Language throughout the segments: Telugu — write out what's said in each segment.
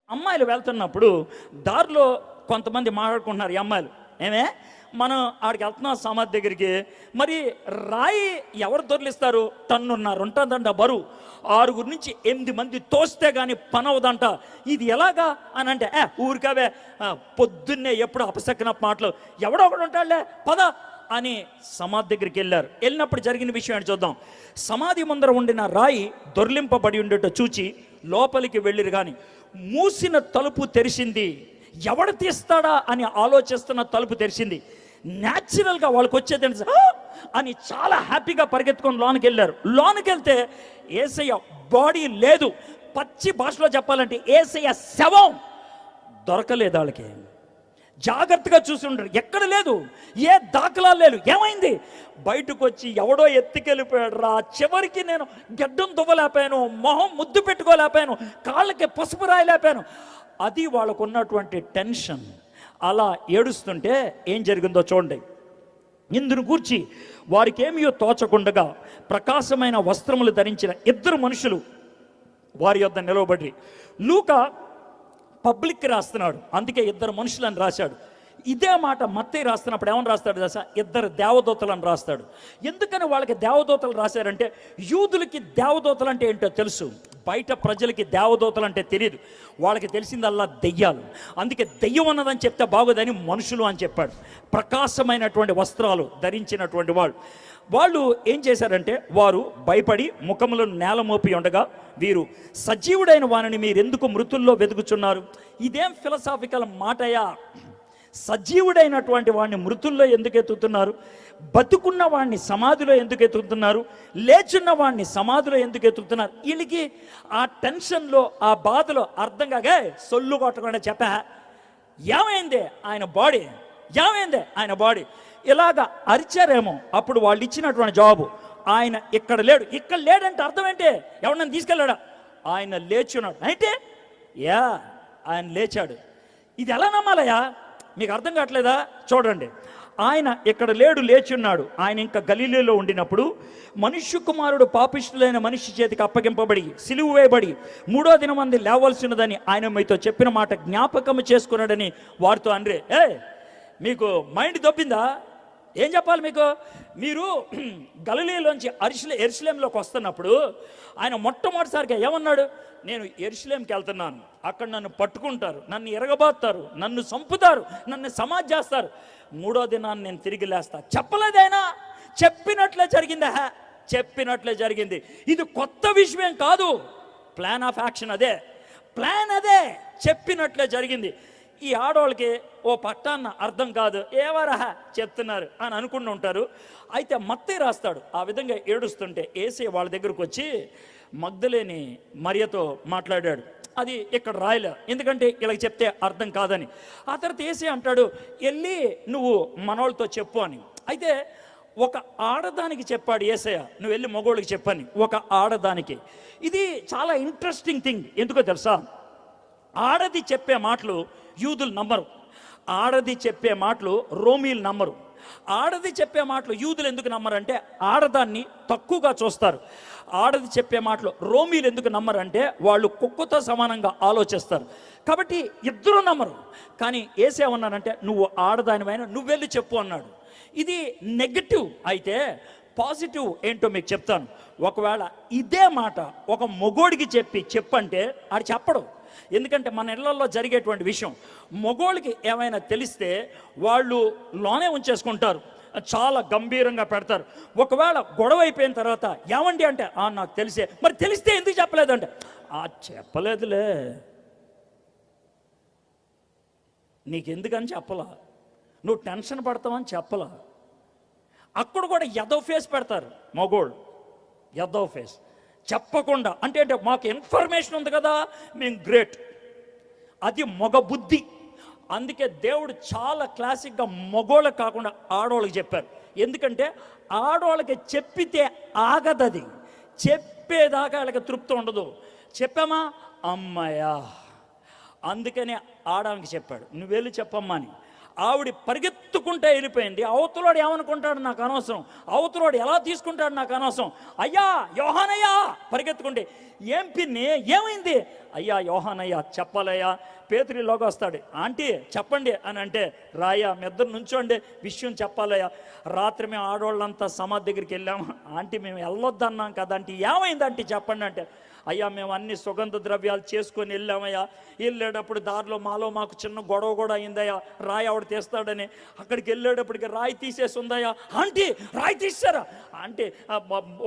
అమ్మాయిలు వెళ్తున్నప్పుడు దారిలో కొంతమంది మాట్లాడుకుంటున్నారు. ఈ అమ్మాయిలు ఏమే మనం ఆడికి వెళ్తున్నాం సమాధి దగ్గరికి, మరి రాయి ఎవరు దొరికిస్తారు? టన్నున్నర ఉంటుందంట బరువు. 6 నుంచి 8 మంది తోస్తే కానీ పని అవదంట. ఇది ఎలాగా అని అంటే ఊరికావే పొద్దున్నే ఎప్పుడు అపశకన మాటలు, ఎవడో ఒకడు ఉంటాడులే పద అని సమాధి దగ్గరికి వెళ్ళారు. వెళ్ళినప్పుడు జరిగిన విషయం ఏంటి చూద్దాం. సమాధి ముందర ఉండిన రాయి దొర్లింపబడి ఉండేటో చూచి లోపలికి వెళ్ళిరు కానీ మూసిన తలుపు తెరిచింది. ఎవడు తీస్తాడా అని ఆలోచిస్తున్న తలుపు తెరిచింది. న్యాచురల్గా వాళ్ళకి వచ్చేది అని చాలా హ్యాపీగా పరిగెత్తుకొని లోనికి వెళ్ళారు. లోనికి వెళ్తే యేసయ్య బాడీ లేదు. పచ్చి భాషలో చెప్పాలంటే యేసయ్య శవం దొరకలేదు. వాళ్ళకి జాగ్రత్తగా చూసి ఉండరు, ఎక్కడ లేదు, ఏ దాఖలా లేదు. ఏమైంది? బయటకు వచ్చి ఎవడో ఎత్తుకెళ్ళిపోయాడు రా. చివరికి నేను గడ్డం దువ్వలేపాను, మొహం ముద్దు పెట్టుకోలేపాను, కాళ్ళకి పసుపు రాయలేపాను. అది వాళ్ళకు ఉన్నటువంటి టెన్షన్. అలా ఏడుస్తుంటే ఏం జరిగిందో చూడండి. ఇందును గూర్చి వారికి ఏమీ తోచకుండగా ప్రకాశమైన వస్త్రములు ధరించిన 2 మనుషులు వారి యొద్ద నిలవబడి. లూకా పబ్లిక్ రాస్తున్నాడు, అందుకే 2 మనుషులని రాశాడు. ఇదే మాట మత్తయి రాస్తున్నప్పుడు ఏమని రాస్తాడు దశ? 2 దేవదూతలను రాస్తాడు. ఎందుకని వాళ్ళకి దేవదూతలు రాశారంటే యూదులకి దేవదూతలు అంటే ఏంటో తెలుసు, బయట ప్రజలకి దేవదూతలు అంటే తెలియదు. వాళ్ళకి తెలిసిందల్లా దెయ్యాలు. అందుకే దెయ్యం అన్నదని చెప్తే బాగోదని మనుషులు అని చెప్పాడు. ప్రకాశమైనటువంటి వస్త్రాలు ధరించినటువంటి వాళ్ళు ఏం చేశారంటే వారు భయపడి ముఖములను నేల మోపి ఉండగా, వీరు సజీవుడైన వారిని మీరెందుకు మృతుల్లో వెతుకుచున్నారు? ఇదేం ఫిలసాఫికల్ మాటయా? సజీవుడైనటువంటి వాడిని మృతుల్లో ఎందుకు ఎత్తుతున్నారు? బతుకున్న వాడిని సమాధిలో ఎందుకు ఎత్తుతున్నారు? లేచున్న వాడిని సమాధిలో ఎందుకు ఎత్తుతున్నారు? వీళ్ళకి ఆ టెన్షన్లో, ఆ బాధలో అర్థం కాగా సొల్లు కొట్టకుండా చెప్పా ఏమైంది ఆయన బాడీ, ఏమైంది ఆయన బాడీ, ఇలాగా అరిచారేమో. అప్పుడు వాళ్ళు ఇచ్చినటువంటి జవాబు, ఆయన ఇక్కడ లేడు. ఇక్కడ లేడంటే అర్థం ఏంటి? ఎవరినైనా తీసుకెళ్ళాడా? ఆయన లేచున్నాడు అంటే ఆయన లేచాడు. ఇది ఎలా నమ్మాలయా? మీకు అర్థం కావట్లేదా? చూడండి, ఆయన ఇక్కడ లేడు, లేచున్నాడు. ఆయన ఇంకా గలిలీలో ఉండినప్పుడు మనుష్య కుమారుడు పాపిష్టులైన మనిషి చేతికి అప్పగింపబడి సిలువ వేయబడి 3వ దినమంది లేవలసినదని ఆయన మీతో చెప్పిన మాట జ్ఞాపకం చేసుకున్నాడని వారితో అనరే. మీకు మైండ్ దొబ్బిందా? ఏం చెప్పాలి మీకు? మీరు గలిలీలోంచి యెరూషలేంలోకి వస్తున్నప్పుడు ఆయన మొట్టమొదటిసారిగా ఏమన్నాడు? నేను యెరూషలేంకి వెళ్తున్నాను, అక్కడ నన్ను పట్టుకుంటారు, నన్ను ఎరగబాస్తారు, నన్ను చంపుతారు, నన్ను సమాధి చేస్తారు, 3వ దినాన్ని నేను తిరిగి లేస్తా. చెప్పలేదైనా? చెప్పినట్లే జరిగిందా? చెప్పినట్లే జరిగింది. ఇది కొత్త విషయం కాదు. ప్లాన్ ఆఫ్ యాక్షన్ అదే, ప్లాన్ అదే. చెప్పినట్లే జరిగింది. ఈ ఆడవాళ్ళకి ఓ పట్టాన్న అర్థం కాదు, ఏవరహ చెప్తున్నారు అని అనుకుంటూ ఉంటారు. అయితే మత్తయి రాస్తాడు, ఆ విధంగా ఏడుస్తుంటే యేసయ్య వాళ్ళ దగ్గరకు వచ్చి మగ్దలేని మరియతో మాట్లాడాడు. అది ఇక్కడ రాయలే, ఎందుకంటే ఇలా చెప్తే అర్థం కాదని. ఆ తర్వాత యేసయ్య అంటాడు, వెళ్ళి నువ్వు మనోళ్ళతో చెప్పు అని. అయితే ఒక ఆడదానికి చెప్పాడు యేసయ్య, నువ్వు వెళ్ళి మగోళ్ళకి చెప్పని. ఒక ఆడదానికి. ఇది చాలా ఇంట్రెస్టింగ్ థింగ్. ఎందుకో తెలుసా? ఆడది చెప్పే మాటలు యూదులు నమ్మరు, ఆడది చెప్పే మాటలు రోమీలు నమ్మరు. ఆడది చెప్పే మాటలు యూదులు ఎందుకు నమ్మరంటే ఆడదాన్ని తక్కువగా చూస్తారు. ఆడది చెప్పే మాటలు రోమీలు ఎందుకు నమ్మరంటే వాళ్ళు కుక్కతో సమానంగా ఆలోచిస్తారు. కాబట్టి ఇద్దరు నమ్మరు. కానీ ఏసేమన్నానంటే నువ్వు ఆడదానివైనా నువ్వు వెళ్ళి చెప్పు అన్నాడు. ఇది నెగటివ్. అయితే పాజిటివ్ ఏంటో మీకు చెప్తాను. ఒకవేళ ఇదే మాట ఒక మొగోడికి చెప్పంటే ఆడు చెప్పడు. ఎందుకంటే మన ఇళ్లలో జరిగేటువంటి విషయం మొగోళ్ళకి ఏమైనా తెలిస్తే వాళ్ళు లోనే ఉంచేసుకుంటారు, చాలా గంభీరంగా పెడతారు. ఒకవేళ గొడవ అయిపోయిన తర్వాత ఏమండి అంటే నాకు తెలిసే. మరి తెలిస్తే ఎందుకు చెప్పలేదంటే చెప్పలేదులే, నీకెందుకని చెప్పలా, నువ్వు టెన్షన్ పడతావని చెప్పలా. అక్కడ కూడా ఎదో ఫేస్ పెడతారు మగోళ్ళు, ఎదో ఫేస్ చెప్పకుండా. అంటే మాకు ఇన్ఫర్మేషన్ ఉంది కదా, మేము గ్రేట్. అది మగ బుద్ధి. అందుకే దేవుడు చాలా క్లాసిక్గా మగోళ్ళకి కాకుండా ఆడవాళ్ళకి చెప్పారు. ఎందుకంటే ఆడవాళ్ళకి చెప్పితే ఆగదది, చెప్పేదాకా వాళ్ళకి తృప్తి ఉండదు. చెప్పామా అమ్మాయా, అందుకనే ఆడవానికి చెప్పాడు, నువ్వు వెళ్ళి చెప్పమ్మా అని. ఆవిడ పరిగెత్తుకుంటే వెళ్ళిపోయింది. అవతలోడు ఏమనుకుంటాడు నాకు అనవసరం, అవతలోడు ఎలా తీసుకుంటాడు నాకు అనవసరం. అయ్యా యోహానయ్యా పరిగెత్తుకుంటే, ఏం పిన్ని ఏమైంది? అయ్యా యోహానయ్యా చెప్పాలయ్యా. పేతురులోకి వస్తాడు, ఆంటీ చెప్పండి అని అంటే, రాయ్యా మీ ఇద్దరు నుంచోండి, విషయం చెప్పాలయ్యా. రాత్రి మేము ఆడవాళ్ళంతా సమాధి దగ్గరికి వెళ్ళాము, ఆంటీ మేము వెళ్ళొద్దన్నాం కదా అంటే, ఏమైంది ఆంటీ చెప్పండి అంటే, అయ్యా మేము అన్ని సుగంధ ద్రవ్యాలు చేసుకొని వెళ్ళామయ్యా, వెళ్ళేటప్పుడు దారిలో మాకు చిన్న గొడవ కూడా అయిందయ్యా, రాయి ఆవిడ తీస్తాడని. అక్కడికి వెళ్ళేటప్పటికి రాయి తీసేసి ఉందయ్యా. ఆంటీ రాయి తీసారా అంటే,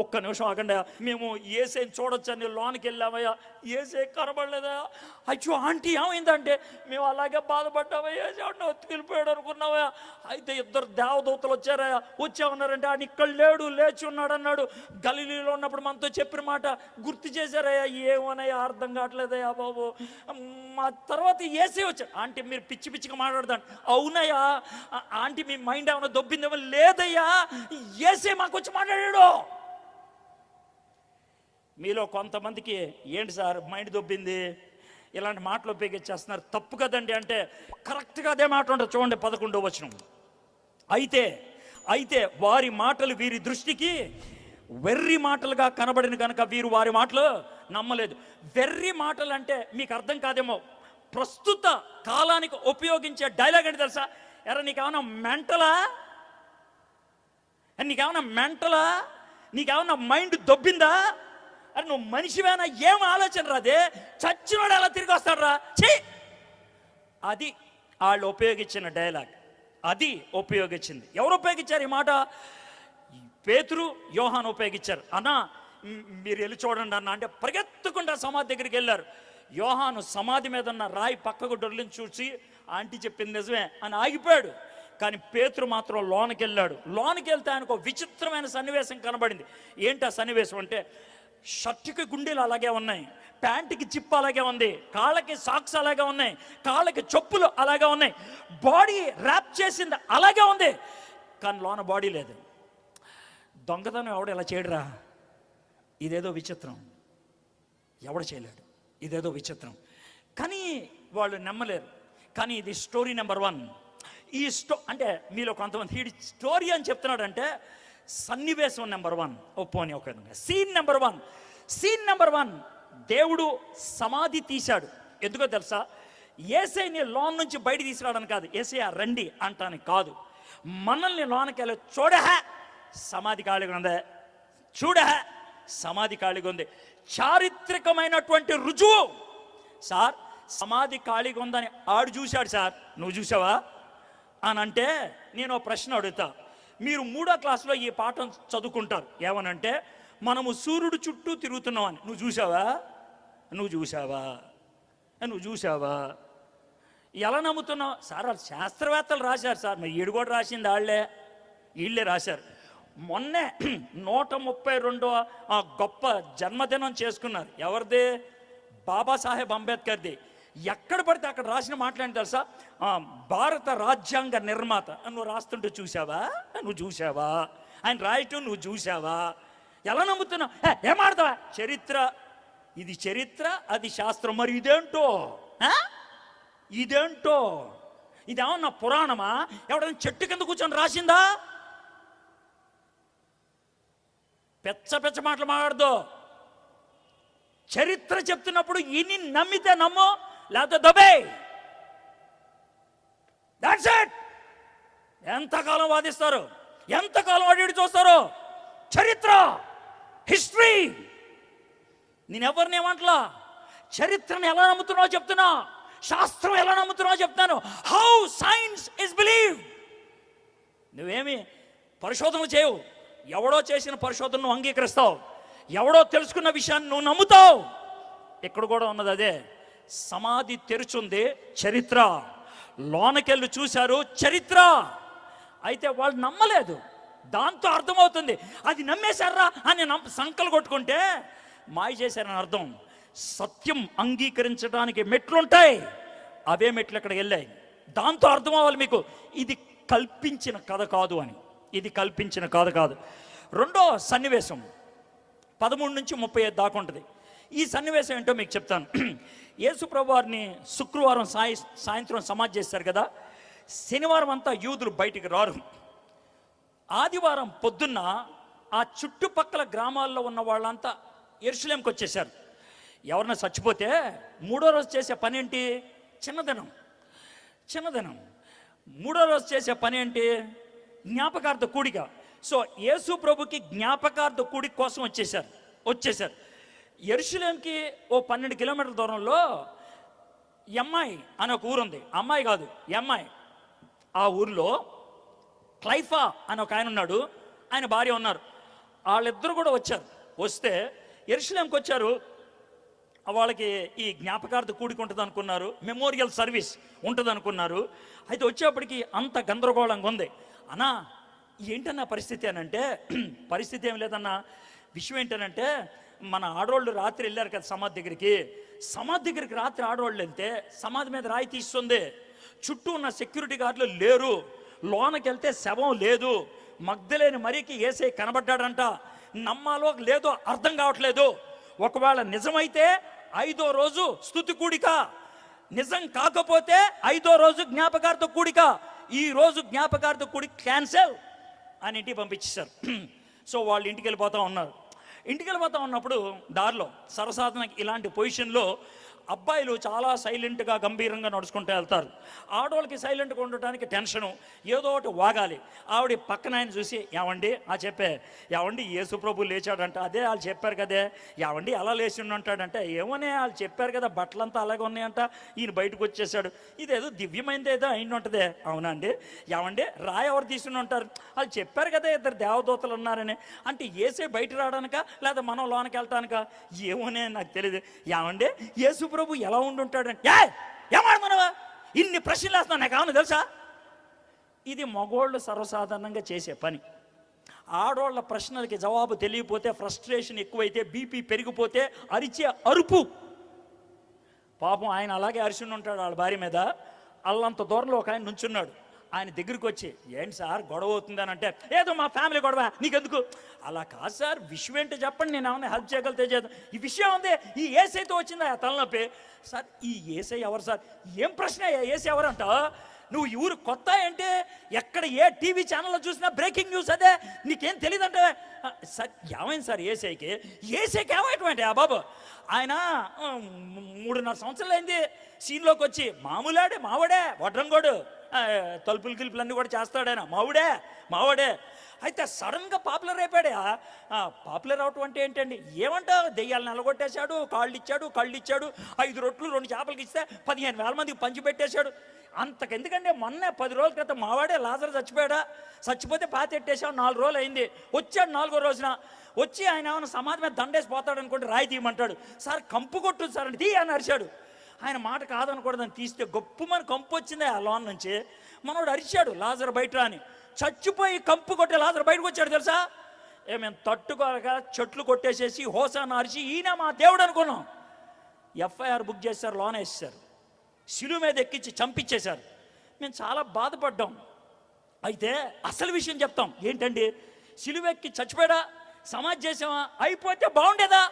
ఒక్క నిమిషం ఆగండి, మేము ఏసైని చూడొచ్చని లోనికి వెళ్ళామయ్యా, ఏసై కనబడలేదయ్యా. అయ్యో ఆంటీ ఏమైందంటే, మేము అలాగే బాధపడ్డామయ్యా, ఏసీ ఒత్తుకెళ్ళిపోయాడు అనుకున్నావయ్యా. అయితే ఇద్దరు దేవదూతలు వచ్చారయ్యా, వచ్చామన్నారంటే ఆయన ఇక్కడ లేడు, లేచి ఉన్నాడు అన్నాడు. గలిలీలో ఉన్నప్పుడు మనతో చెప్పిన మాట గుర్తు చేశారయ్యా. ఏమోనయ్యా అర్థం కావట్లేదయ్యా బాబు. మా తర్వాత ఏసీ వచ్చాడు. ఆంటీ మీరు పిచ్చి పిచ్చిగా మాట్లాడతాను. అవునయ్యా ఆంటీ మీ మైండ్ ఏమైనా దొబ్బిందేమో. లేదయ్యా ఏసీ మాకు వచ్చి మాట్లాడాడు. మీలో కొంతమందికి ఏంటి సార్ మైండ్ దొబ్బింది, ఇలాంటి మాటలు ఉపయోగించేస్తున్నారు, తప్పు కదండి అంటే, కరెక్ట్గా అదే మాట ఉంటుంది. చూడండి 11వ వచనం. అయితే వారి మాటలు వీరి దృష్టికి వెర్రి మాటలుగా కనబడిన కనుక వీరు వారి మాటలు నమ్మలేదు. వెర్రి మాటలు అంటే మీకు అర్థం కాదేమో, ప్రస్తుత కాలానికి ఉపయోగించే డైలాగ్ అంటే తెలుసా? ఎరా నీకేమన్నా మెంటలా, నీకేమన్నా మైండ్ దొబ్బిందా, అరే నువ్వు మనిషివేనా, ఏం ఆలోచన రాదే, చచ్చినోడు ఎలా తిరిగి వస్తాడు రా, ఛీ. అది వాళ్ళు ఉపయోగించిన డైలాగ్, అది ఉపయోగించింది. ఎవరు ఉపయోగించారు ఈ మాట? పేతురు యోహాను ఉపయోగించారు. అన్నా మీరు వెళ్ళి చూడండి అన్న అంటే పరిగెత్తుకుంటా సమాధి దగ్గరికి వెళ్ళారు. యోహాను సమాధి మీద ఉన్న రాయి పక్కకు డొర్లిని చూసి ఆంటీ చెప్పింది నిజమే అని ఆగిపోయాడు. కానీ పేతురు మాత్రం లోనికి వెళ్ళాడు. లోనికి వెళ్తే ఆయనకు విచిత్రమైన సన్నివేశం కనబడింది. ఏంటి ఆ సన్నివేశం అంటే, షర్టుకి గుండీలు అలాగే ఉన్నాయి, ప్యాంటుకి చిప్ అలాగే ఉంది, కాళ్ళకి సాక్స్ అలాగే ఉన్నాయి, కాళ్ళకి చెప్పులు అలాగే ఉన్నాయి, బాడీ ర్యాప్ చేసింది అలాగే ఉంది, కానీ లోన బాడీ లేదు. దొంగతనం ఎవడు ఇలా చేయడురా, ఇదేదో విచిత్రం, ఎవడు చేయలేడు, ఇదేదో విచిత్రం. కానీ వాళ్ళు నమ్మలేరు. కానీ ఇది స్టోరీ నెంబర్ 1. ఈ అంటే మీలో కొంతమంది ఈ స్టోరీ అని చెప్తున్నాడంటే సన్నివేశం నెంబర్ 1. పోనీ ఒక విధంగా సీన్ నెంబర్ 1 దేవుడు సమాధి తీశాడు. ఎందుకో తెలుసా? యేసయ్యని లోన్ నుంచి బయట తీసుకురావడానికి కాదు, యేసయ్య రండి అంటానికి కాదు, మనల్ని లోనకి వెళ్ళి చూడహా సమాధి ఖాళీగా ఉంది, చూడహా సమాధి ఖాళీగా ఉంది. చారిత్రకమైనటువంటి రుజువు సార్, సమాధి ఖాళీగా ఉందని ఆడు చూశాడు సార్, నువ్వు చూసావా అని అంటే నేను ప్రశ్న అడుగుతా. మీరు 3వ క్లాసులో ఈ పాఠం చదువుకుంటారు. ఏమనంటే, మనము సూర్యుడు చుట్టూ తిరుగుతున్నామని. నువ్వు చూసావా? ఎలా నమ్ముతున్నావు సార్? వాళ్ళు శాస్త్రవేత్తలు రాశారు సార్, మరి ఈడు కూడా రాసింది వీళ్ళే రాశారు. మొన్నే 132వ గొప్ప జన్మదినం చేసుకున్నారు. ఎవరిది? బాబాసాహెబ్ అంబేద్కర్ది. ఎక్కడ పడితే అక్కడ రాసిన మాట్లాడి తెలుసా? భారత రాజ్యాంగ నిర్మాత. నువ్వు రాస్తుంటే చూసావా? ఆయన రాయటం నువ్వు చూసావా? ఎలా నమ్ముతున్నావు? ఏమాడతావా? చరిత్ర, ఇది చరిత్ర, అది శాస్త్రం. మరి ఇదేంటో ఇదేమన్నా పురాణమా? ఎవడైనా చెట్టు కింద కూర్చొని రాసిందా? పెచ్చ మాటలు మాట్లాడదు. చరిత్ర చెప్తున్నప్పుడు ఇన్ని నమ్మితే నమ్ము, లేకపోతే దబే. That's it. ఎంతకాలం వాదిస్తారు, ఎంతకాలం అడిగి చూస్తారు? చరిత్ర, హిస్టరీ. నేనెవరినేమంటలా, చరిత్రను ఎలా నమ్ముతున్నావో చెప్తున్నా, శాస్త్రం ఎలా నమ్ముతున్నావో చెప్తాను. How science is believe. నువ్వేమి పరిశోధన చేయవు, ఎవడో చేసిన పరిశోధన నువ్వు అంగీకరిస్తావు, ఎవడో తెలుసుకున్న విషయాన్ని నువ్వు నమ్ముతావు. ఇక్కడ కూడా ఉన్నది అదే. సమాధి తెరుచుంది, చరిత్ర. లోనకెళ్ళి చూశారు, చరిత్ర. అయితే వాళ్ళు నమ్మలేదు. దాంతో అర్థమవుతుంది అది నమ్మేశారా అని సంకలు కొట్టుకుంటే మాయ చేశారని అర్థం. సత్యం అంగీకరించడానికి మెట్లుంటాయి, అవే మెట్లు ఇక్కడికి వెళ్ళాయి. దాంతో అర్థం అవ్వాలి మీకు, ఇది కల్పించిన కథ కాదు అని. ఇది కల్పించిన కథ కాదు. 2వ సన్నివేశం 13 నుంచి 35 దాకా ఉంటుంది. ఈ సన్నివేశం ఏంటో మీకు చెప్తాను. యేసుప్రభు వారిని శుక్రవారం సాయంత్రం సమాధి చేశారు కదా. శనివారం అంతా యూదులు బయటికి రారు. ఆదివారం పొద్దున్న ఆ చుట్టుపక్కల గ్రామాల్లో ఉన్న వాళ్ళంతా యెరూషలేంకి వచ్చేసారు. ఎవరన్నా చచ్చిపోతే మూడో రోజు చేసే పని ఏంటి? చిన్నదినం. మూడో రోజు చేసే పని ఏంటి? జ్ఞాపకార్థ కూడిక. సో యేసు ప్రభుకి జ్ఞాపకార్థ కూడిక కోసం వచ్చేసారు. యెరూషలేంకి ఓ 12 కిలోమీటర్ల దూరంలో ఎమ్మాయి అనే ఒక ఊరుంది. అమ్మాయి కాదు, ఎమ్మాయి. ఆ ఊరిలో క్లైఫా అని ఒక ఆయన ఉన్నాడు, ఆయన భార్య ఉన్నారు. వాళ్ళిద్దరు కూడా వస్తే యెరూషలేంకి వచ్చారు. వాళ్ళకి ఈ జ్ఞాపకార్థ కూడిక ఉంటుంది అనుకున్నారు, మెమోరియల్ సర్వీస్ ఉంటుంది అనుకున్నారు. అయితే వచ్చేప్పటికి అంత గందరగోళంగా ఉంది. అన్నా ఏంటన్నా పరిస్థితి అనంటే, పరిస్థితి ఏం లేదన్నా, విషయం ఏంటనంటే మన ఆడవాళ్ళు రాత్రి వెళ్ళారు కదా సమాధి దగ్గరికి రాత్రి ఆడవాళ్ళు వెళ్తే సమాధి మీద రాయి తీస్తుంది. చుట్టూ ఉన్న సెక్యూరిటీ గార్డులు లేరు. లోనకి వెళ్తే శవం లేదు. మగ్ధలేని మరికి యేసయ్య కనబడ్డాడంట. నమ్మాలో లేదో అర్థం కావట్లేదు. ఒకవేళ నిజమైతే 5వ రోజు స్తుతి కూడిక, నిజం కాకపోతే 5వ రోజు జ్ఞాపకార్థ కూడిక. ఈ రోజు జ్ఞాపకార్థ కూడిక క్యాన్సెల్ అని ఇంటికి పంపించేశారు. సో వాళ్ళు ఇంటికి వెళ్ళిపోతూ ఉన్నప్పుడు దారిలో సర్వసాధారణంగా ఇలాంటి పొజిషన్లో అబ్బాయిలు చాలా సైలెంట్గా గంభీరంగా నడుచుకుంటూ వెళ్తారు. ఆడవాళ్ళకి సైలెంట్గా ఉండటానికి టెన్షను, ఏదో ఒకటి వాగాలి. ఆవిడ పక్కన ఆయన చూసి, ఏవండి యేసు ప్రభు లేచాడంట. అదే వాళ్ళు చెప్పారు కదే, ఏవండి అలా లేచి ఉంటాడంటే, ఏమోనే వాళ్ళు చెప్పారు కదా బట్టలంతా అలాగే ఉన్నాయంట, ఈయన బయటకు వచ్చేసాడు, ఇదేదో దివ్యమైనది ఏదో అయిన ఉంటుంది. అవునండి, ఏవండి రాయి ఎవరు తీసుకుని ఉంటారు, వాళ్ళు చెప్పారు కదా ఇద్దరు దేవదూతలు ఉన్నారని. అంటే యేసే బయట రావడానిక లేదా మనం లోనకి వెళ్ళటానిక, ఏమోనే నాకు తెలియదు. ఏవండి యేసు ప్రభు ఎలా ఉండుంటాడంటే, ఏమాడమనవా ఇన్ని ప్రశ్నలు వేస్తున్నా, నాకు ఏమన్నా తెలుసా? ఇది మగోళ్ళు సర్వసాధారణంగా చేసే పని. ఆడోళ్ళ ప్రశ్నలకి జవాబు తెలియపోతే, ఫ్రస్ట్రేషన్ ఎక్కువైతే, బీపీ పెరిగిపోతే అరిచే అరుపు. పాపం ఆయన అలాగే అరిచి ఉంటాడు వాళ్ళ భార్య మీద. అల్లంత దూరంలో ఒక ఆయన నుంచున్నాడు. ఆయన దగ్గరికి వచ్చి, ఏంటి సార్ గొడవ అవుతుందని అంటే, ఏదో మా ఫ్యామిలీ గొడవ, నీకెందుకు? అలా కాదు సార్, విషయం ఏంటో చెప్పండి, నేను ఏమైనా హెల్ప్ చేయగలితే చేద్దాం. ఈ విషయం ఉంది, ఈ యేసయ్యతో వచ్చిందా తలనొప్పి. సార్ ఈ యేసయ్య ఎవరు సార్? ఏం ప్రశ్న, యేసయ్య ఎవరంట? నువ్వు ఈ ఊరు కొత్త ఏంటి? ఎక్కడ ఏ టీవీ ఛానల్లో చూసినా బ్రేకింగ్ న్యూస్ అదే, నీకేం తెలియదంటే. సార్ ఏమైంది సార్ యేసయ్యకి ఏమైనటువంటి ఆ బాబు? ఆయన 3.5 సంవత్సరాలు అయింది సీన్లోకి వచ్చి. మావాడే వడ్రంగోడు, తలుపులు గిలుపులన్నీ కూడా చేస్తాడు ఆయన. మావాడే. అయితే సడన్గా పాపులర్ అయిపోయాడు. పాపులర్ అవటం అంటే ఏంటండి? ఏమంటావు? దెయ్యాలు నలగొట్టేశాడు, కళ్ళు ఇచ్చాడు, 5 రొట్లు 2 చేపలకి ఇస్తే 15,000 మందికి పంచిపెట్టేశాడు. అంతకెందుకంటే మొన్న 10 రోజుల క్రితం మావాడే లాజరు చచ్చిపోతే పాతెట్టేశాడు. 4 రోజులు అయింది. వచ్చాడు 4వ రోజున. వచ్చి ఆయన ఏమైనా సమాధి మీద దండేసి పోతాడు అనుకోండి, రాయి తీయమంటాడు. సార్ కంపు కొట్టు సార్ అని తీ అని అరిచాడు. ఆయన మాట కాదనకూడదని తీస్తే గొప్పమని కంపు వచ్చింది ఆ లోన్ నుంచి. మనోడు అరిచాడు, లాజరు బయట అని. చచ్చిపోయి కంపు కొట్టే లాజరు బయటకు వచ్చాడు తెలుసా? మేము తట్టుకోలేక చెట్లు కొట్టేసేసి హోసాను అరిచి, ఈయన మా దేవుడు అనుకున్నాం. ఎఫ్ఐఆర్ బుక్ చేశారు, లోన్ వేసేశారు, శిలువ మీద ఎక్కించి చంపించేశారు. మేము చాలా బాధపడ్డాం. అయితే అసలు విషయం చెప్తాం ఏంటండి, శిలువ ఎక్కి చచ్చిపోయాడా, సమాధి చేసామా, అయిపోతే బాగుండేదా?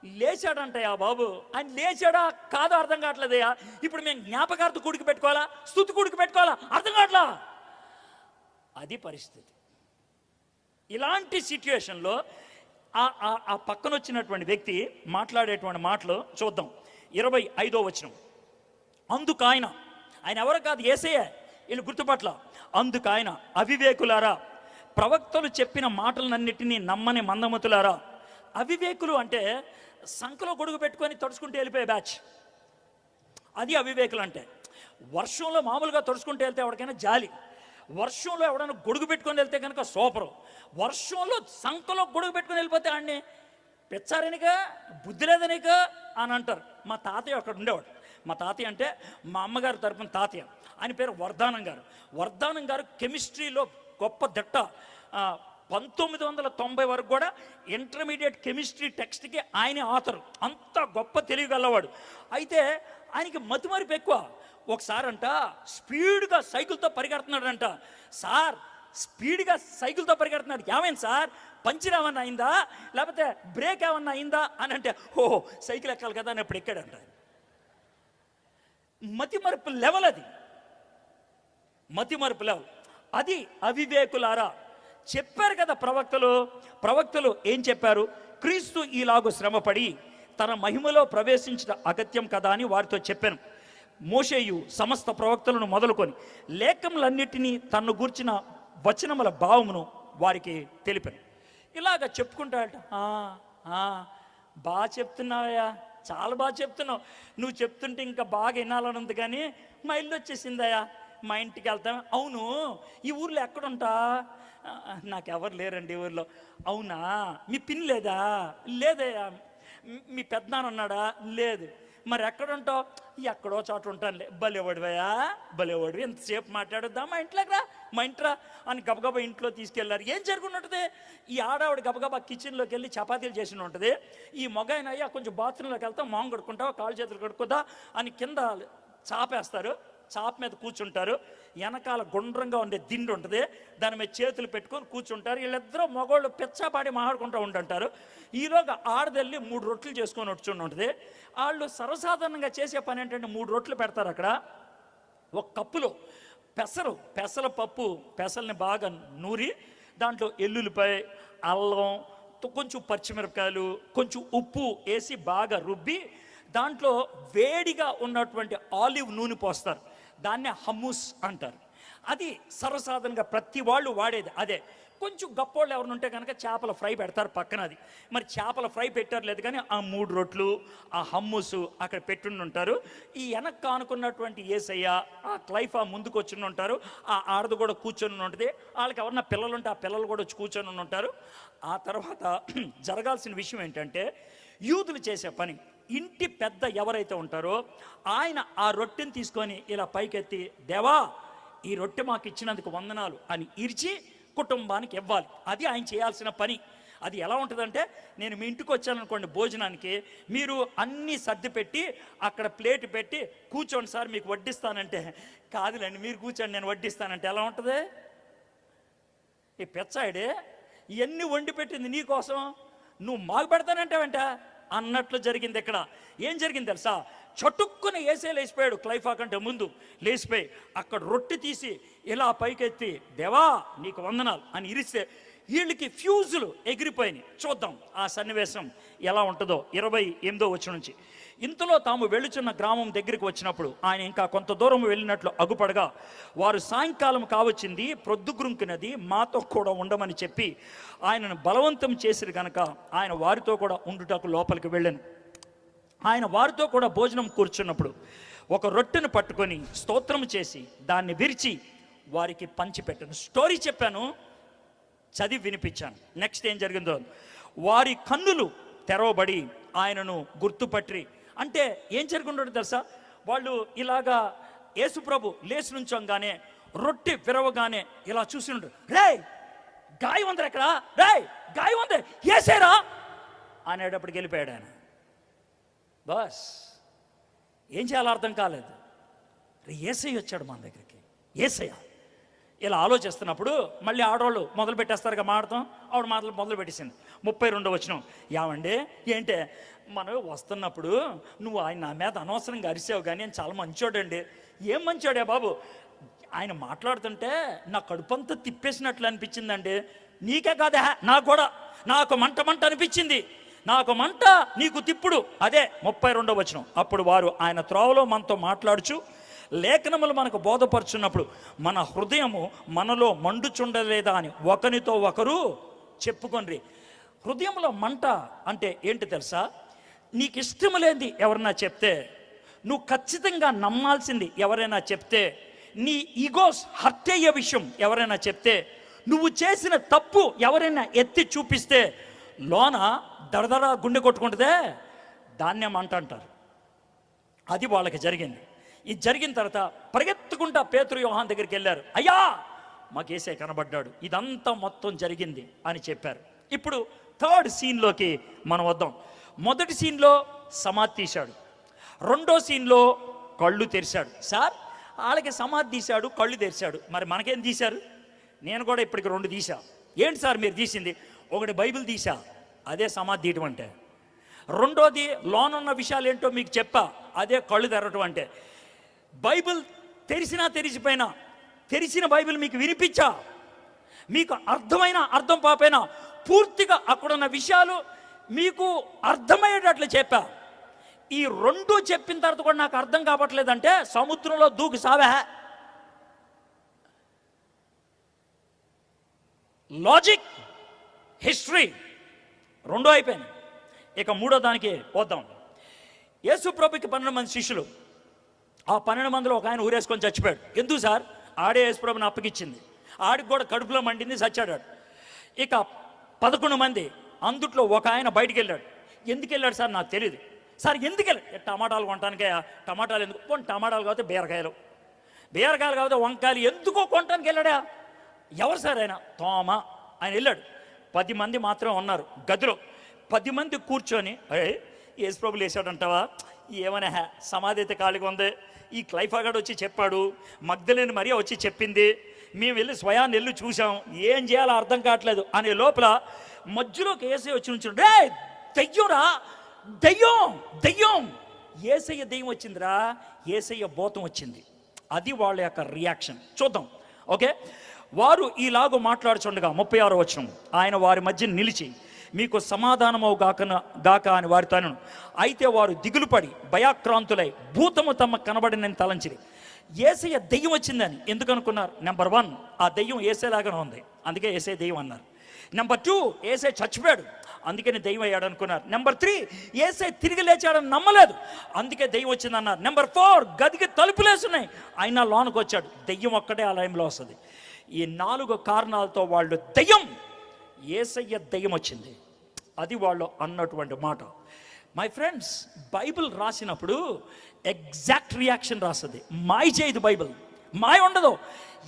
లేచాడంటయ్యా బాబు. ఆయన లేచాడా కాదో అర్థం కావట్లేదయ్యా. ఇప్పుడు మేము జ్ఞాపకార్థ కూడికి పెట్టుకోవాలా, స్తుతి కూడికి పెట్టుకోవాలా, అర్థం కావట్లా. అది పరిస్థితి. ఇలాంటి సిచ్యుయేషన్లో ఆ పక్కన వచ్చినటువంటి వ్యక్తి మాట్లాడేటువంటి మాటలు చూద్దాం. 25వ వచనం. అందుకు ఆయన ఎవరు కాదు, యేసయ్య. వీళ్ళు గుర్తుపట్ల. అందుకు ఆయన, అవివేకులారా, ప్రవక్తలు చెప్పిన మాటలన్నిటినీ నమ్మని మందమతులారా. అవివేకులు అంటే సంకలో గొడుగు పెట్టుకొని తడుచుకుంటూ వెళ్ళిపోయే బ్యాచ్. అది అవివేకులు అంటే. వర్షంలో మామూలుగా తడుచుకుంటూ వెళ్తే ఎవరికైనా జాలి, వర్షంలో ఎవడైనా గొడుగు పెట్టుకొని వెళ్తే కనుక సూపరు. వర్షంలో సంకలో గొడుగు పెట్టుకొని వెళ్ళిపోతే ఆడిని పెచ్చారనిక, బుద్ధి లేదనిక అని అంటారు. మా తాతయ్య అక్కడ ఉండేవాడు. మా తాతయ్య అంటే మా అమ్మగారి తరపున తాతయ్య. ఆయన పేరు వర్ధానం గారు కెమిస్ట్రీలో గొప్ప దిట్ట. 1990 వరకు కూడా ఇంటర్మీడియట్ కెమిస్ట్రీ టెక్స్ట్కి ఆయనే ఆథరు. అంత గొప్ప తెలియగలవాడు. అయితే ఆయనకి మతిమరుపు ఎక్కువ. ఒకసారి అంట స్పీడ్గా సైకిల్తో పరిగెడుతున్నాడంట. సార్ స్పీడ్గా సైకిల్తో పరిగెడుతున్నాడు, ఏమైంది సార్, పంచర్ ఏమన్నా అయిందా, లేకపోతే బ్రేక్ ఏమన్నా అయిందా అని అంటే, ఓహో సైకిల్ ఎక్కాలి కదా అని ఎప్పుడు ఎక్కాడంట. మతిమరుపు లెవెల్ అది, మతిమరుపు లెవెల్ అది. అవివేకులారా, చెప్పారు కదా ప్రవక్తలు ఏం చెప్పారు? క్రీస్తు ఈలాగు శ్రమపడి తన మహిమలో ప్రవేశించడం అగత్యం కదా అని వారితో చెప్పాను. మోషేయు సమస్త ప్రవక్తలను మొదలుకొని లేఖములన్నిటినీ తన్ను గూర్చిన వచనముల భావమును వారికి తెలిపాను. ఇలాగ చెప్పుకుంటాడట. బాగా చెప్తున్నావయ్యా, చాలా బాగా చెప్తున్నావు, నువ్వు చెప్తుంటే ఇంకా బాగా వినాలని ఉంది, కానీ మా ఇల్లు వచ్చేసిందయ్యా, మా ఇంటికి వెళ్తాం. అవును, ఈ ఊర్లో ఎక్కడుంటా? నాకెవరు లేరండి ఈ ఊర్లో. అవునా, మీ పిన్ని లేదా? లేదయ్యా. మీ పెద్దనాన్న ఉన్నాడా? లేదు. మరి ఎక్కడుంటావు? ఎక్కడో చోట ఉంటానులే. భలేవాడివయ్యా, భలేవాడు, ఎంతసేపు మాట్లాడొద్దా, మా ఇంట్లోకి రా, మా ఇంట్రా అని గబగబా ఇంట్లో తీసుకెళ్లారు. ఏం జరుగుతుంటుంది? ఈ ఆడవాడు గబగబా కిచెన్లోకి వెళ్ళి చపాతీలు చేసి ఉంటుంది. ఈ మగాయన అయ్యా కొంచెం బాత్రూంలోకి వెళ్తాం, మొహం కడుక్కుంటావా, కాళ్ళు చేతులు కడుక్కుందా అని కింద చాపేస్తారు. చాప మీద కూర్చుంటారు. వెనకాల గుండ్రంగా ఉండే దిండు ఉంటుంది, దాని మీద చేతులు పెట్టుకొని కూర్చుంటారు. వీళ్ళిద్దరూ మగవాళ్ళు పెచ్చాపాడి మాట్లాడుకుంటూ ఉంటుంటారు. ఈలోగా ఆడదల్లి 3 రొట్టెలు చేసుకొని వచ్చి ఉంటుంది. వాళ్ళు సర్వసాధారణంగా చేసే పని ఏంటంటే 3 రొట్టెలు పెడతారు అక్కడ. ఒక కప్పులో పెసల పప్పు, పెసల్ని బాగా నూరి దాంట్లో ఎల్లుల్లిపాయ, అల్లం, కొంచెం పచ్చిమిరపకాయలు, కొంచెం ఉప్పు వేసి బాగా రుబ్బి దాంట్లో వేడిగా ఉన్నటువంటి ఆలివ్ నూనె పోస్తారు. దాన్నే హమ్మూస్ అంటారు. అది సర్వసాధారణంగా ప్రతి వాళ్ళు వాడేది అదే. కొంచెం గప్పోళ్ళు ఎవరు ఉంటే కనుక చేపల ఫ్రై పెడతారు పక్కన. అది మరి చేపల ఫ్రై పెట్టారు లేదు, కానీ ఆ 3 రొట్లు, ఆ హమ్మూసు అక్కడ పెట్టుండి ఉంటారు. ఈ వెనక్కి ఆనుకున్నటువంటి యేసయ్య, ఆ క్లైఫా ముందుకు వచ్చి ఉంటారు. ఆ ఆడదు కూడా కూర్చొని ఉంటుంది. వాళ్ళకి ఎవరన్నా పిల్లలు ఉంటే ఆ పిల్లలు కూడా వచ్చి కూర్చొని ఉంటారు. ఆ తర్వాత జరగాల్సిన విషయం ఏంటంటే, యూదులు చేసే పని, ఇంటి పెద్ద ఎవరైతే ఉంటారో ఆయన ఆ రొట్టెని తీసుకొని ఇలా పైకెత్తి, దేవా ఈ రొట్టె మాకు ఇచ్చినందుకు వందనాలు అని ఇరిచి కుటుంబానికి ఇవ్వాలి. అది ఆయన చేయాల్సిన పని. అది ఎలా ఉంటుందంటే, నేను మీ ఇంటికి వచ్చాననుకోండి భోజనానికి, మీరు అన్నీ సర్ది పెట్టి అక్కడ ప్లేట్ పెట్టి కూర్చోండి సార్ మీకు వడ్డిస్తానంటే, కాదులేండి మీరు కూర్చోండి నేను వడ్డిస్తానంటే ఎలా ఉంటుంది? ఈ పెచ్చాయిడే ఇవన్నీ వండి పెట్టింది నీకోసం, నువ్వు మాకు పెడతానంటే వెంట అన్నట్లు జరిగింది. ఇక్కడ ఏం జరిగింది తెలుసా? చటుక్కున ఏసే లేచిపోయాడు. క్లైఫా కంటే ముందు లేచిపోయి అక్కడ రొట్టె తీసి ఇలా పైకెత్తి, దేవా నీకు వందనాలు అని ఇరిస్తే వీళ్ళకి ఫ్యూజులు ఎగిరిపోయినాయి. చూద్దాం ఆ సన్నివేశం ఎలా ఉంటుందో 28వ వచనం నుంచి. ఇంతలో తాము వెళ్ళుచున్న గ్రామం దగ్గరికి వచ్చినప్పుడు ఆయన ఇంకా కొంత దూరం వెళ్ళినట్లు అగుపడగా, వారు సాయంకాలం కావచ్చింది, ప్రొద్దుగ్రుంకినది, మాతో కూడా ఉండమని చెప్పి ఆయనను బలవంతం చేసిరు గనక ఆయన వారితో కూడా ఉండుటకు లోపలికి వెళ్ళాను. ఆయన వారితో కూడా భోజనం కూర్చున్నప్పుడు ఒక రొట్టెను పట్టుకొని స్తోత్రం చేసి దాన్ని విరిచి వారికి పంచిపెట్టాను. స్టోరీ చెప్పాను, చదివి వినిపించాను. నెక్స్ట్ ఏం జరిగిందో, వారి కన్నులు తెరవబడి ఆయనను గుర్తుపట్టి, అంటే ఏం జరుగుతుందో తెలుసా? వాళ్ళు ఇలాగా యేసుప్రభు లేచి నుంచోగానే రొట్టె విరవగానే ఇలా చూసి ఉంటారు. రే గాయం ఉందరు ఎక్కడ, రే గాయం ఉంది ఏసేరా అనేటప్పటికి వెళ్ళిపోయాడు ఆయన. బస్ ఏం చేయాలో అర్థం కాలేదు. ఏసయ్య వచ్చాడు మన దగ్గరికి. ఏసయ్య ఇలా ఆలోచిస్తున్నప్పుడు మళ్ళీ ఆడవాళ్ళు మొదలు పెట్టేస్తారుగా మాడతాం. ఆవిడ మాటలు మొదలు పెట్టేసింది. 32వ వచనం. యావండి ఏంటే మనం వస్తున్నప్పుడు నువ్వు ఆయన నా మీద అనవసరంగా అరిసావు, కానీ ఆయన చాలా మంచోడండి. ఏం మంచోడే బాబు, ఆయన మాట్లాడుతుంటే నా కడుపంతా తిప్పేసినట్లు అనిపించిందండి. నీకే కాదా, నాకు కూడా, నాకు మంట అనిపించింది, నాకు మంట నీకు తిప్పుడు. అదే 32వ వచనం. అప్పుడు వారు ఆయన త్రోవలో మనతో మాట్లాడుచు, లేఖనములు మనకు బోధపరుచున్నప్పుడు మన హృదయము మనలో మండుచుండలేదా అని ఒకరితో ఒకరు చెప్పుకొనిరి. హృదయంలో మంట అంటే ఏంటి తెలుసా? నీకు ఇష్టం లేనిది ఎవరైనా చెప్తే, నువ్వు ఖచ్చితంగా నమ్మాల్సింది ఎవరైనా చెప్తే, నీ ఈగోస్ హర్ట్ అయ్యే విషయం ఎవరైనా చెప్తే, నువ్వు చేసిన తప్పు ఎవరైనా ఎత్తి చూపిస్తే లోన దడదడ గుండె కొట్టుకుంటుందే, దాన్నే మంట అంటారు. అది వాళ్ళకి జరిగింది. ఇది జరిగిన తర్వాత పరిగెత్తుకుంటా పేతురు యోహాన్ దగ్గరికి వెళ్ళారు. అయ్యా మాకు యేసే కనబడ్డాడు, ఇదంతా మొత్తం జరిగింది అని చెప్పారు. ఇప్పుడు 3rd సీన్లోకి మనం వద్దాం. మొదటి సీన్లో సమాధి తీశాడు, 2వ సీన్లో కళ్ళు తెరిచాడు. సార్ వాళ్ళకి సమాధి తీశాడు, కళ్ళు తెరిచాడు, మరి మనకేం తీశారు? నేను కూడా ఇప్పటికి 2 తీసా. ఏంటి సార్ మీరు తీసింది? ఒకటి బైబిల్ తీసా, అదే సమాధి తీయటం అంటే. 2వది లోనున్న విషయాలు ఏంటో మీకు చెప్పా, అదే కళ్ళు తెరవటం అంటే. బైబిల్ తెరిచినా తెరిచిపోయినా, తెరిచిన బైబిల్ మీకు వినిపించా, మీకు అర్థమైన అర్థం పాపైనా పూర్తిగా అక్కడున్న విషయాలు మీకు అర్థమయ్యేటట్లు చెప్పా. ఈ రెండు చెప్పిన తర్వాత కూడా నాకు అర్థం కావట్లేదంటే సముద్రంలో దూకి సావా. లాజిక్, హిస్టరీ రెండో అయిపోయింది. ఇక మూడో దానికి పోద్దాం. యేసు ప్రభుకి 12 మంది శిష్యులు. ఆ 12 మందిలో ఒక ఆయన ఊరేసుకొని చచ్చిపోయాడు. ఎందుకు సార్? ఆడే యేసు ప్రభుని అప్పగిచ్చింది. ఆడికి కూడా కడుపులో మండింది, చచ్చాడు. ఇక 11 మంది, అందుట్లో ఒక ఆయన బయటికి వెళ్ళాడు. ఎందుకు వెళ్ళాడు సార్? నాకు తెలియదు. సార్ ఎందుకు వెళ్ళాడు? టమాటాలు కొనటానికే. టమాటాలు ఎందుకు? టమాటాలు కాకపోతే బీరకాయలు, బీరకాయలు కాకపోతే వంకాయలు, ఎందుకో కొనటానికి వెళ్ళాడా? ఎవరు సార్ ఆయన? తోమా. ఆయన వెళ్ళాడు. 10 మంది మాత్రం ఉన్నారు గదిలో. 10 మంది కూర్చొని, యేసు ప్రభులు వేసాడంటావా? ఏమన్నా సమాధి అయితే ఖాళీగా ఉంది. ఈ క్లైఫాగాడు వచ్చి చెప్పాడు, మగ్దలేని మరియా వచ్చి చెప్పింది, మేము వెళ్ళి స్వయాన్ని వెళ్ళి చూసాం, ఏం చేయాలో అర్థం కావట్లేదు అనే లోపల మధ్యలోకి యేసయ్య వచ్చి నుంచున్నాడు. రే దెయ్యంరా, దెయ్యం దెయ్యం. యేసయ్య దెయ్యం వచ్చిందిరా, యేసయ్య భూతం వచ్చింది. అది వాళ్ళ యొక్క రియాక్షన్. చూద్దాం. ఓకే, వారు ఈలాగూ మాట్లాడుచుండగా 36వ వచనం, ఆయన వారి మధ్య నిలిచి, మీకు సమాధానమవు గాక అని వారితో అనెను. అయితే వారు దిగులు పడి భయాక్రాంతులై భూతము తమ కనబడినని తలంచిరి. యేసయ్య దెయ్యం వచ్చిందని ఎందుకు అనుకున్నారు? నెంబర్ 1, ఆ దెయ్యం యేసయ్యలాగానే ఉంది, అందుకే యేసయ్య దెయ్యం అన్నారు. నెంబర్ 2, యేసయ్య చచ్చిపోయాడు, అందుకని దెయ్యం అయ్యాడు అనుకున్నారు. నెంబర్ 3, యేసయ్య తిరిగి లేచాడని నమ్మలేదు, అందుకే దెయ్యం వచ్చింది అన్నారు. నెంబర్ 4, గదికి తలుపులేసున్నాయి, అయినా లోనికి వచ్చాడు. దెయ్యం ఒక్కటే ఆలయంలో వస్తుంది. ఈ 4 కారణాలతో వాళ్ళు దెయ్యం, యేసయ్య దెయ్యం వచ్చింది, అది వాళ్ళు అన్నటువంటి మాట. మై ఫ్రెండ్స్, బైబిల్ రాసినప్పుడు ఎగ్జాక్ట్ రియాక్షన్ రాస్తుంది. మాయ చేయదు బైబిల్, మాయ ఉండదు.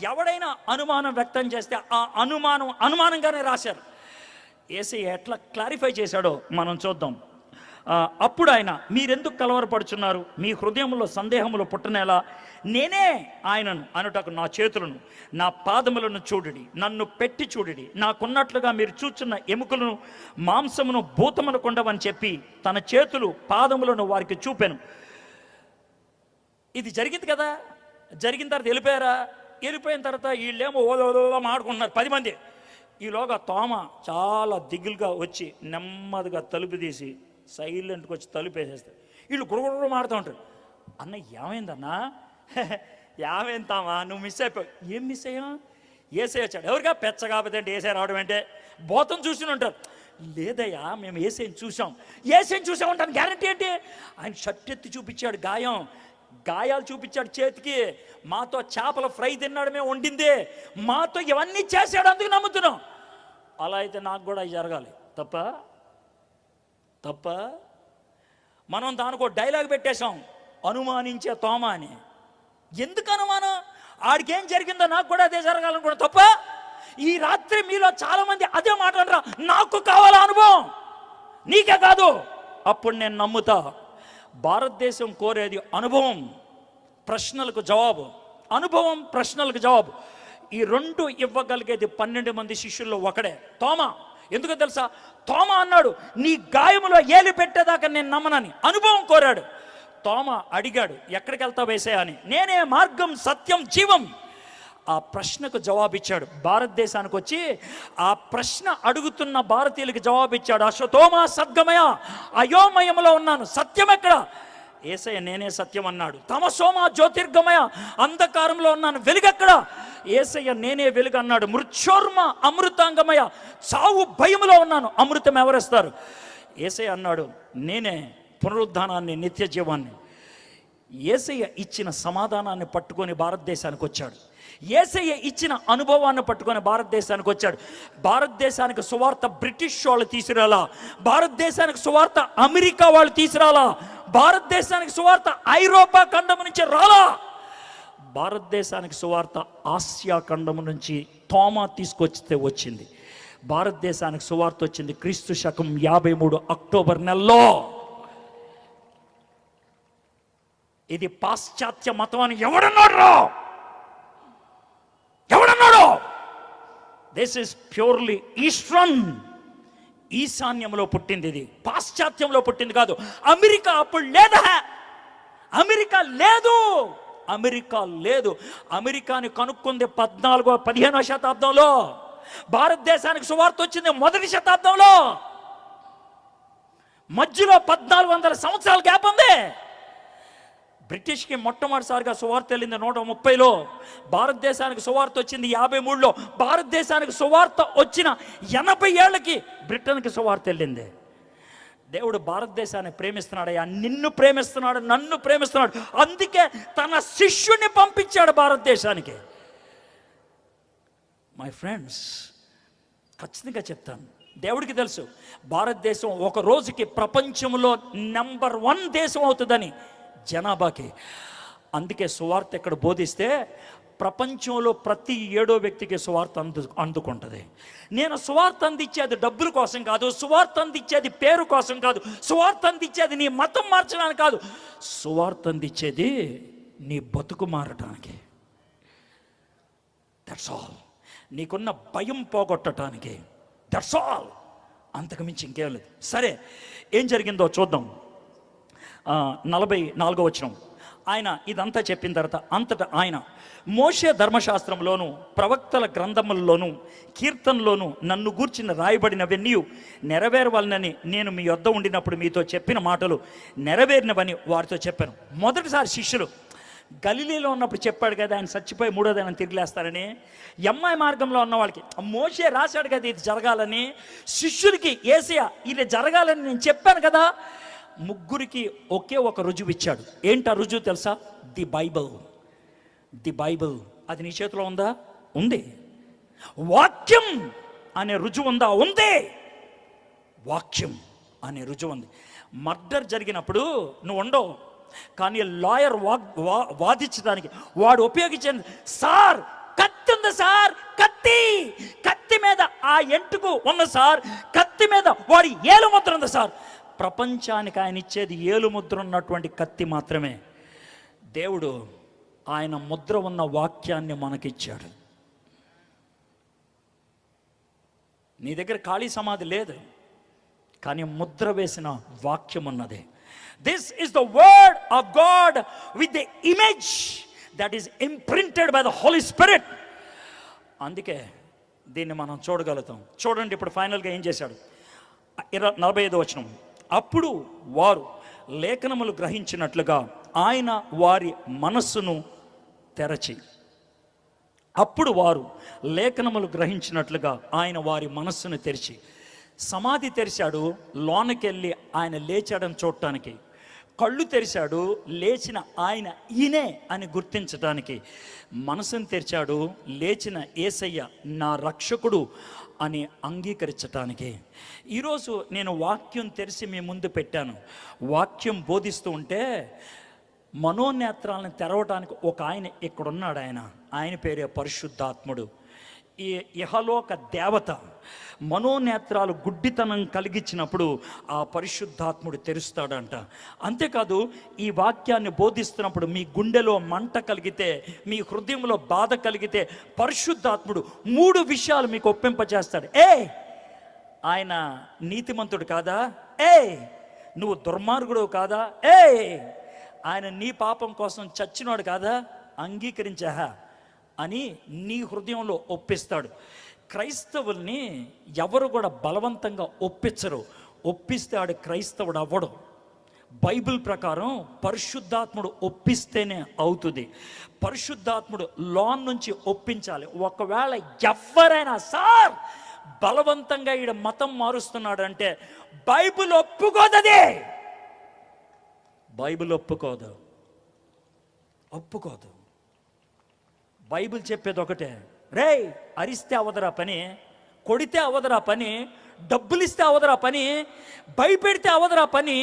ఎవడైనా అనుమానం వ్యక్తం చేస్తే ఆ అనుమానంగానే రాశారు. యేసయ్య ఎట్లా క్లారిఫై చేశాడో మనం చూద్దాం. అప్పుడు ఆయన, మీరెందుకు కలవరపడుచున్నారు? మీ హృదయంలో సందేహములు పుట్టనేలా? నేనే ఆయనను అనుటకు నా చేతులను నా పాదములను చూడుడి, నన్ను పెట్టి చూడుడి, నాకున్నట్లుగా మీరు చూచున్న ఎముకలను మాంసమును భూతమును కొండవని చెప్పి తన చేతులు పాదములను వారికి చూపాను. ఇది జరిగింది కదా. జరిగిన తర్వాత వెళ్ళిపోయారా? వెళ్ళిపోయిన తర్వాత వీళ్ళేమో ఓదో మాడుకుంటున్నారు 10 మంది. ఈలోగా తోమ చాలా దిగులుగా వచ్చి నెమ్మదిగా తలుపు తీసి సైలెంట్గా వచ్చి తలుపు వేసేస్తారు. వీళ్ళు గురుగురు మాడుతూ ఉంటారు. అన్న ఏమైందన్నా? ఏమైందామా, నువ్వు మిస్ అయిపోయావు. ఏం మిస్ అయ్యా? యేసయ్య వచ్చాడు. ఎవరిగా పెచ్చ కాకపోతే అంటే యేసయ్య రావడం అంటే భూతం చూసి ఉంటారు. లేదయ్యా, మేము యేసయ్యని చూసాం. యేసయ్యని చూసామంటాను గ్యారంటీ ఏంటి? ఆయన షర్ట్ ఎత్తి చూపించాడు, గాయాలు చూపించాడు చేతికి. మాతో చేపల ఫ్రై తిన్నాడు, మేము వండింది, మాతో ఇవన్నీ చేశాడు, అందుకు నమ్ముతున్నాం. అలా అయితే నాకు కూడా అవి జరగాలి. తప్ప మనం దానికి ఒక డైలాగ్ పెట్టేశాం, అనుమానించే తోమ అని. ఎందుకు అనుమానం? ఆడికేం జరిగిందో నాకు కూడా అదే జరగాలనుకున్నా. తప్ప ఈ రాత్రి మీలో చాలా మంది అదే మాట అంటారా, నాకు కావాలా అనుభవం, నీకే కాదు. అప్పుడు నేను నమ్ముతా. భారతదేశం కోరేది అనుభవం, ప్రశ్నలకు జవాబు. అనుభవం, ప్రశ్నలకు జవాబు. ఈ 2 ఇవ్వగలిగేది 12 మంది శిష్యుల్లో ఒకడే, తోమా. ఎందుకో తెలుసా? తోమా అన్నాడు, నీ గాయములో ఏలు పెట్టేదాకా నేను నమ్మనని. అనుభవం కోరాడు. తోమా అడిగాడు, ఎక్కడికి వెళ్తావు యేసయ్యా అని. నేనే మార్గం, సత్యం, జీవం. ఆ ప్రశ్నకు జవాబిచ్చాడు. భారతదేశానికి వచ్చి ఆ ప్రశ్న అడుగుతున్న భారతీయులకి జవాబిచ్చాడు. అశ్వతోమా సద్గమయ, అయోమయంలో ఉన్నాను, సత్యం ఎక్కడ? యేసయ్య నేనే సత్యం అన్నాడు. తమసోమా జ్యోతిర్గమయ, అంధకారంలో ఉన్నాను, వెలుగెక్కడ? యేసయ్య నేనే వెలుగు అన్నాడు. మృత్యోర్మ అమృతాంగమయ, చావు భయములో ఉన్నాను, అమృతం ఎవరిస్తారు? యేసయ్య అన్నాడు, నేనే పునరుద్ధానాన్ని, నిత్య జీవాన్ని. యేసయ్య ఇచ్చిన సమాధానాన్ని పట్టుకొని భారతదేశానికి వచ్చాడు. యేసయ్య ఇచ్చిన అనుభవాన్ని పట్టుకొని భారతదేశానికి వచ్చాడు. భారతదేశానికి సువార్త బ్రిటిష్ వాళ్ళు తీసుకురాలా, భారతదేశానికి సువార్త అమెరికా వాళ్ళు తీసుకురాలా, భారతదేశానికి సువార్త ఐరోపా ఖండం నుంచి రాలా, భారతదేశానికి సువార్త ఆసియా ఖండం నుంచి తోమా తీసుకొచ్చితే వచ్చింది. భారతదేశానికి సువార్త వచ్చింది క్రీస్తు శకం 53 అక్టోబర్ నెలలో. ఇది పాశ్చాత్య మతం అని ఎవడన్నాడు? దిస్ ఇస్ ప్యూర్లీ ఈస్టర్న్, ఈశాన్యంలో పుట్టింది. ఇది పాశ్చాత్యంలో పుట్టింది కాదు. అమెరికా అప్పుడు లేదా? అమెరికా లేదు. అమెరికాని కనుక్కుంది 14వ 15వ శతాబ్దంలో. భారతదేశానికి సువార్త వచ్చింది 1వ శతాబ్దంలో. మధ్యలో 1400 సంవత్సరాల గ్యాప్ ఉంది. బ్రిటిష్కి మొట్టమొదటిసారిగా సువార్త వెళ్ళింది 130లో, భారతదేశానికి సువార్త వచ్చింది 53లో. భారతదేశానికి సువార్త వచ్చిన 80 ఏళ్ళకి బ్రిటన్కి సువార్త వెళ్ళింది. దేవుడు భారతదేశాన్ని ప్రేమిస్తున్నాడయ్యా, నిన్ను ప్రేమిస్తున్నాడు, నన్ను ప్రేమిస్తున్నాడు. అందుకే తన శిష్యుని పంపించాడు భారతదేశానికి. మై ఫ్రెండ్స్, ఖచ్చితంగా చెప్తాను, దేవుడికి తెలుసు భారతదేశం ఒక రోజుకి ప్రపంచంలో నెంబర్ 1 దేశం అవుతుందని జనాభాకి. అందుకే సువార్త ఇక్కడ బోధిస్తే ప్రపంచంలో ప్రతి 7వ వ్యక్తికి సువార్త అందుకుంటుంది. నేను సువార్త అందించేది డబ్బుల కోసం కాదు, సువార్త అందించేది పేరు కోసం కాదు, సువార్త అందించేది నీ మతం మార్చడానికి కాదు, సువార్త అందించేది నీ బతుకు మారటానికి. That's all. నీకున్న భయం పోగొట్టడానికి. That's all. అంతకుమించి ఇంకేం లేదు. సరే, ఏం జరిగిందో చూద్దాం. 44వ వచనం. ఆయన ఇదంతా చెప్పిన తర్వాత అంతటా ఆయన మోషే ధర్మశాస్త్రంలోను ప్రవక్తల గ్రంథములలోను కీర్తనలోను నన్ను గూర్చిన రాయబడినవన్నీ నెరవేరవాలని నేను మీ యొద్ద ఉండినప్పుడు మీతో చెప్పిన మాటలు నెరవేరినవని వారితో చెప్పాను. మొదటిసారి శిష్యులు గలిలీలో ఉన్నప్పుడు చెప్పాడు కదా ఆయన చచ్చిపోయి 3వ దినం తిరిగిలేస్తారని. ఎమ్మాయి మార్గంలో ఉన్న వాళ్ళకి మోషే రాశాడు కదా ఇది జరగాలని. శిష్యులకి యేసయ్య ఇది జరగాలని నేను చెప్పాను కదా. ముగ్గురికి ఒకే ఒక రుజువు ఇచ్చాడు. ఏంటా రుజువు తెలుసా? The Bible. The Bible. అది నీ చేతిలో ఉందా? ఉంది. వాక్యం అనే రుజువు ఉందా? ఉంది. వాక్యం అనే రుజువు ఉంది. మర్డర్ జరిగినప్పుడు నువ్వు ఉండవు, కానీ లాయర్ వాదించడానికి వాడు ఉపయోగించింది, సార్ కత్తి ఉంది సార్, కత్తి, కత్తి మీద ఆ ఎంటుకు ఉన్న సార్, కత్తి మీద వాడి ఏలు ముద్ర ఉంది సార్. ప్రపంచానికి ఆయన ఇచ్చేది ఏలు ముద్ర ఉన్నటువంటి కత్తి మాత్రమే. దేవుడు ఆయన ముద్ర ఉన్న వాక్యాన్ని మనకిచ్చాడు. నీ దగ్గర ఖాళీ సమాధి లేదు, కానీ ముద్ర వేసిన వాక్యం ఉన్నది. This is the word of God with the image that is imprinted by the Holy Spirit. అందుకే దీన్ని మనం చూడగలుగుతాం. చూడండి ఇప్పుడు ఫైనల్గా ఏం చేశాడు. 45వ వచనం. అప్పుడు వారు లేఖనములు గ్రహించినట్లుగా ఆయన వారి మనస్సును తెరచి, అప్పుడు వారు లేఖనములు గ్రహించినట్లుగా ఆయన వారి మనస్సును తెరిచి, సమాధి తెరిచాడు, లోనకెళ్ళి ఆయన లేచాడని చూడటానికి. కళ్ళు తెరిచాడు, లేచిన ఆయన ఈయనే అని గుర్తించడానికి. మనసును తెరిచాడు, లేచిన యేసయ్య నా రక్షకుడు అని అంగీకరించటానికి. ఈరోజు నేను వాక్యం తెరిచి మీ ముందు పెట్టాను. వాక్యం బోధిస్తూ ఉంటే మనోనేత్రాలను తెరవటానికి ఒక ఆయన ఇక్కడున్నాడు. ఆయన పేరే పరిశుద్ధాత్ముడు. ఈ ఇహలోక దేవత మనోనేత్రాలు గుడ్డితనం కలిగించినప్పుడు ఆ పరిశుద్ధాత్ముడు తెరుస్తాడంట. అంతేకాదు, ఈ వాక్యాన్ని బోధిస్తున్నప్పుడు మీ గుండెలో మంట కలిగితే, మీ హృదయంలో బాధ కలిగితే పరిశుద్ధాత్ముడు 3 విషయాలు మీకు ఒప్పింపజేస్తాడు. ఆయన నీతిమంతుడు కాదా? నువ్వు దుర్మార్గుడు కాదా? ఆయన నీ పాపం కోసం చచ్చినోడు కాదా? అంగీకరించా అని నీ హృదయంలో ఒప్పిస్తాడు. క్రైస్తవుల్ని ఎవరు కూడా బలవంతంగా ఒప్పించరు. ఒప్పిస్తే ఆడు క్రైస్తవుడు అవ్వడు. బైబిల్ ప్రకారం పరిశుద్ధాత్ముడు ఒప్పిస్తేనే అవుతుంది. పరిశుద్ధాత్ముడు లోన్ నుంచి ఒప్పించాలి. ఒకవేళ ఎవరైనా సార్ బలవంతంగా ఈడ మతం మారుస్తున్నాడు అంటే బైబిల్ ఒప్పుకోదది. బైబిల్ ఒప్పుకోదు. బైబిల్ చెప్పేది ఒకటే, రేయ్ అరిస్తే అవదరా పని, కొడితే అవదరా పని, డబ్బులు ఇస్తే అవదరా పని, భయపెడితే అవదరా పని,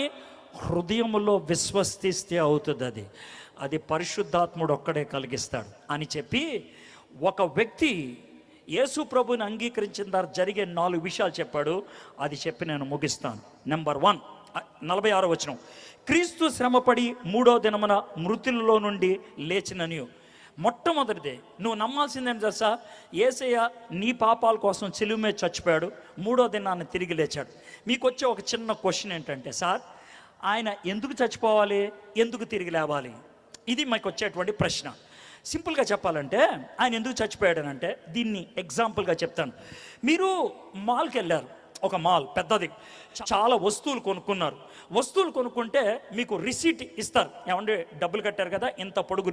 హృదయంలో విశ్వసిస్తే అవుతుంది. అది పరిశుద్ధాత్ముడు ఒక్కడే కలిగిస్తాడు అని చెప్పి ఒక వ్యక్తి యేసు ప్రభుని అంగీకరించిన తర్వాత జరిగే 4 విషయాలు చెప్పాడు. అది చెప్పి నేను ముగిస్తాను. నెంబర్ 1, 46వ వచనం. క్రీస్తు శ్రమపడి 3వ దినమున మృతులలో నుండి లేచిననియు. మొట్టమొదటిదే నువ్వు నమ్మాల్సిందేం తెలుసా? యేసయ్య నీ పాపాల కోసం సిలువ మీద చచ్చిపోయాడు, 3వ దినాన్ని తిరిగి లేచాడు. మీకు వచ్చే ఒక చిన్న క్వశ్చన్ ఏంటంటే, సార్ ఆయన ఎందుకు చచ్చిపోవాలి, ఎందుకు తిరిగి లేవాలి? ఇది మాకు వచ్చేటువంటి ప్రశ్న. సింపుల్గా చెప్పాలంటే ఆయన ఎందుకు చచ్చిపోయాడనంటే దీన్ని ఎగ్జాంపుల్గా చెప్తాను. మీరు మాల్కి వెళ్ళారు, ఒక మాల్ పెద్దది, చాలా వస్తువులు కొనుక్కున్నారు. వస్తువులు కొనుక్కుంటే మీకు రిసీట్ ఇస్తారు. ఏమంటే డబ్బులు కట్టారు కదా, ఇంత పొడుగు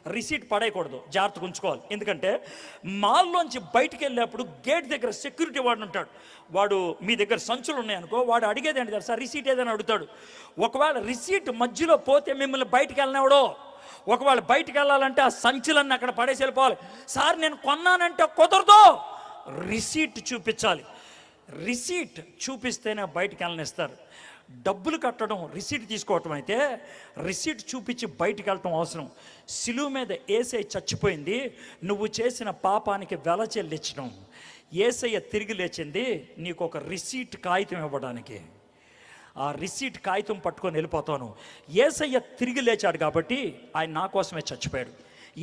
రిసీట్ పడేయకూడదు, జాగ్రత్తగా ఉంచుకోవాలి. ఎందుకంటే మాల్లోంచి బయటికి వెళ్ళేప్పుడు గేట్ దగ్గర సెక్యూరిటీ వాడు ఉంటాడు. వాడు మీ దగ్గర సంచులు ఉన్నాయనుకో, వాడు అడిగేది ఏంటి తెలుసా, రిసీట్ ఏదైనా అడుగుతాడు. ఒకవేళ రిసీట్ మధ్యలో పోతే మిమ్మల్ని బయటికి వెళ్ళినవాడో, ఒకవేళ బయటికి వెళ్ళాలంటే ఆ సంచులన్నీ అక్కడ పడేసి వెళ్ళిపోవాలి. సార్ నేను కొన్నానంటే కుదరదు, రిసీట్ చూపించాలి. రిసీట్ చూపిస్తేనే బయటికి వెళ్ళనిస్తారు. డబ్బులు కట్టడం రిసీట్ తీసుకోవటం అయితే, రిసీట్ చూపించి బయటికి వెళ్ళటం అవసరం. సిలువ మీద యేసయ్య చచ్చిపోయింది, నువ్వు చేసిన పాపానికి వెల చెల్లించడం. యేసయ్య తిరిగి లేచింది నీకు ఒక రిసీట్ కాగితం ఇవ్వడానికి. ఆ రిసీట్ కాగితం పట్టుకొని వెళ్ళిపోతాను. యేసయ్య తిరిగి లేచాడు కాబట్టి ఆయన నా కోసమే చచ్చిపోయాడు.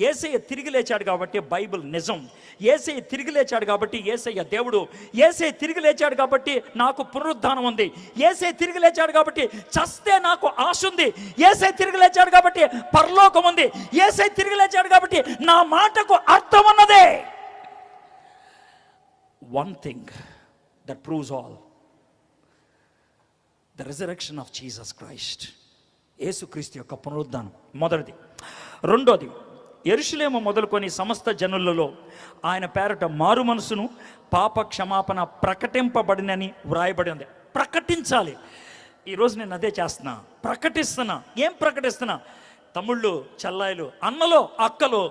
యేసయ్య తిరిగి లేచాడు కాబట్టి బైబిల్ నిజం. యేసయ్య తిరిగి లేచాడు కాబట్టి యేసయ్య దేవుడు. యేసయ్య తిరిగి లేచాడు కాబట్టి నాకు పునరుద్ధానం ఉంది. యేసయ్య తిరిగి లేచాడు కాబట్టి చస్తే నాకు ఆశ ఉంది. యేసయ్య తిరిగి లేచాడు కాబట్టి పరలోకం ఉంది. యేసయ్య తిరిగి లేచాడు కాబట్టి నా మాటకు అర్థం ఉన్నదే. One thing that proves all, the resurrection of Jesus Christ. యేసుక్రీస్తు యొక్క పునరుద్ధానం మొదటిది. రెండోది, యెరూషలేము మొదలుకొని సమస్త జనులలో ఆయన పేరట మారు మనసును పాప క్షమాపణ ప్రకటింపబడినని వ్రాయబడి ఉంది. ప్రకటించాలి. ఈరోజు నేను అదే చేస్తున్నా, ప్రకటిస్తున్నా. ఏం ప్రకటిస్తున్నా? తమ్ముళ్ళు, చెల్లాయిలు, అన్నలో, అక్కలో,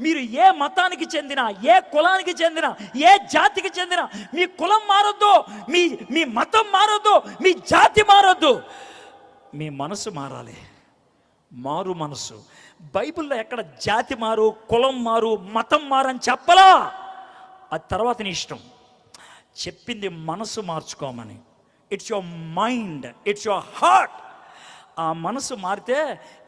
మీరు ఏ మతానికి చెందిన, ఏ కులానికి చెందిన, ఏ జాతికి చెందిన, మీ కులం మారొద్దు, మీ మతం మారొద్దు, మీ జాతి మారొద్దు, మీ మనసు మారాలి. మారు మనసు. బైబిల్లో ఎక్కడ జాతి మారు, కులం మారు, మతం మారు అని చెప్పలా. అది తర్వాత నీ ఇష్టం. చెప్పింది మనసు మార్చుకోమని. It's your mind, it's your heart. ఆ మనసు మారితే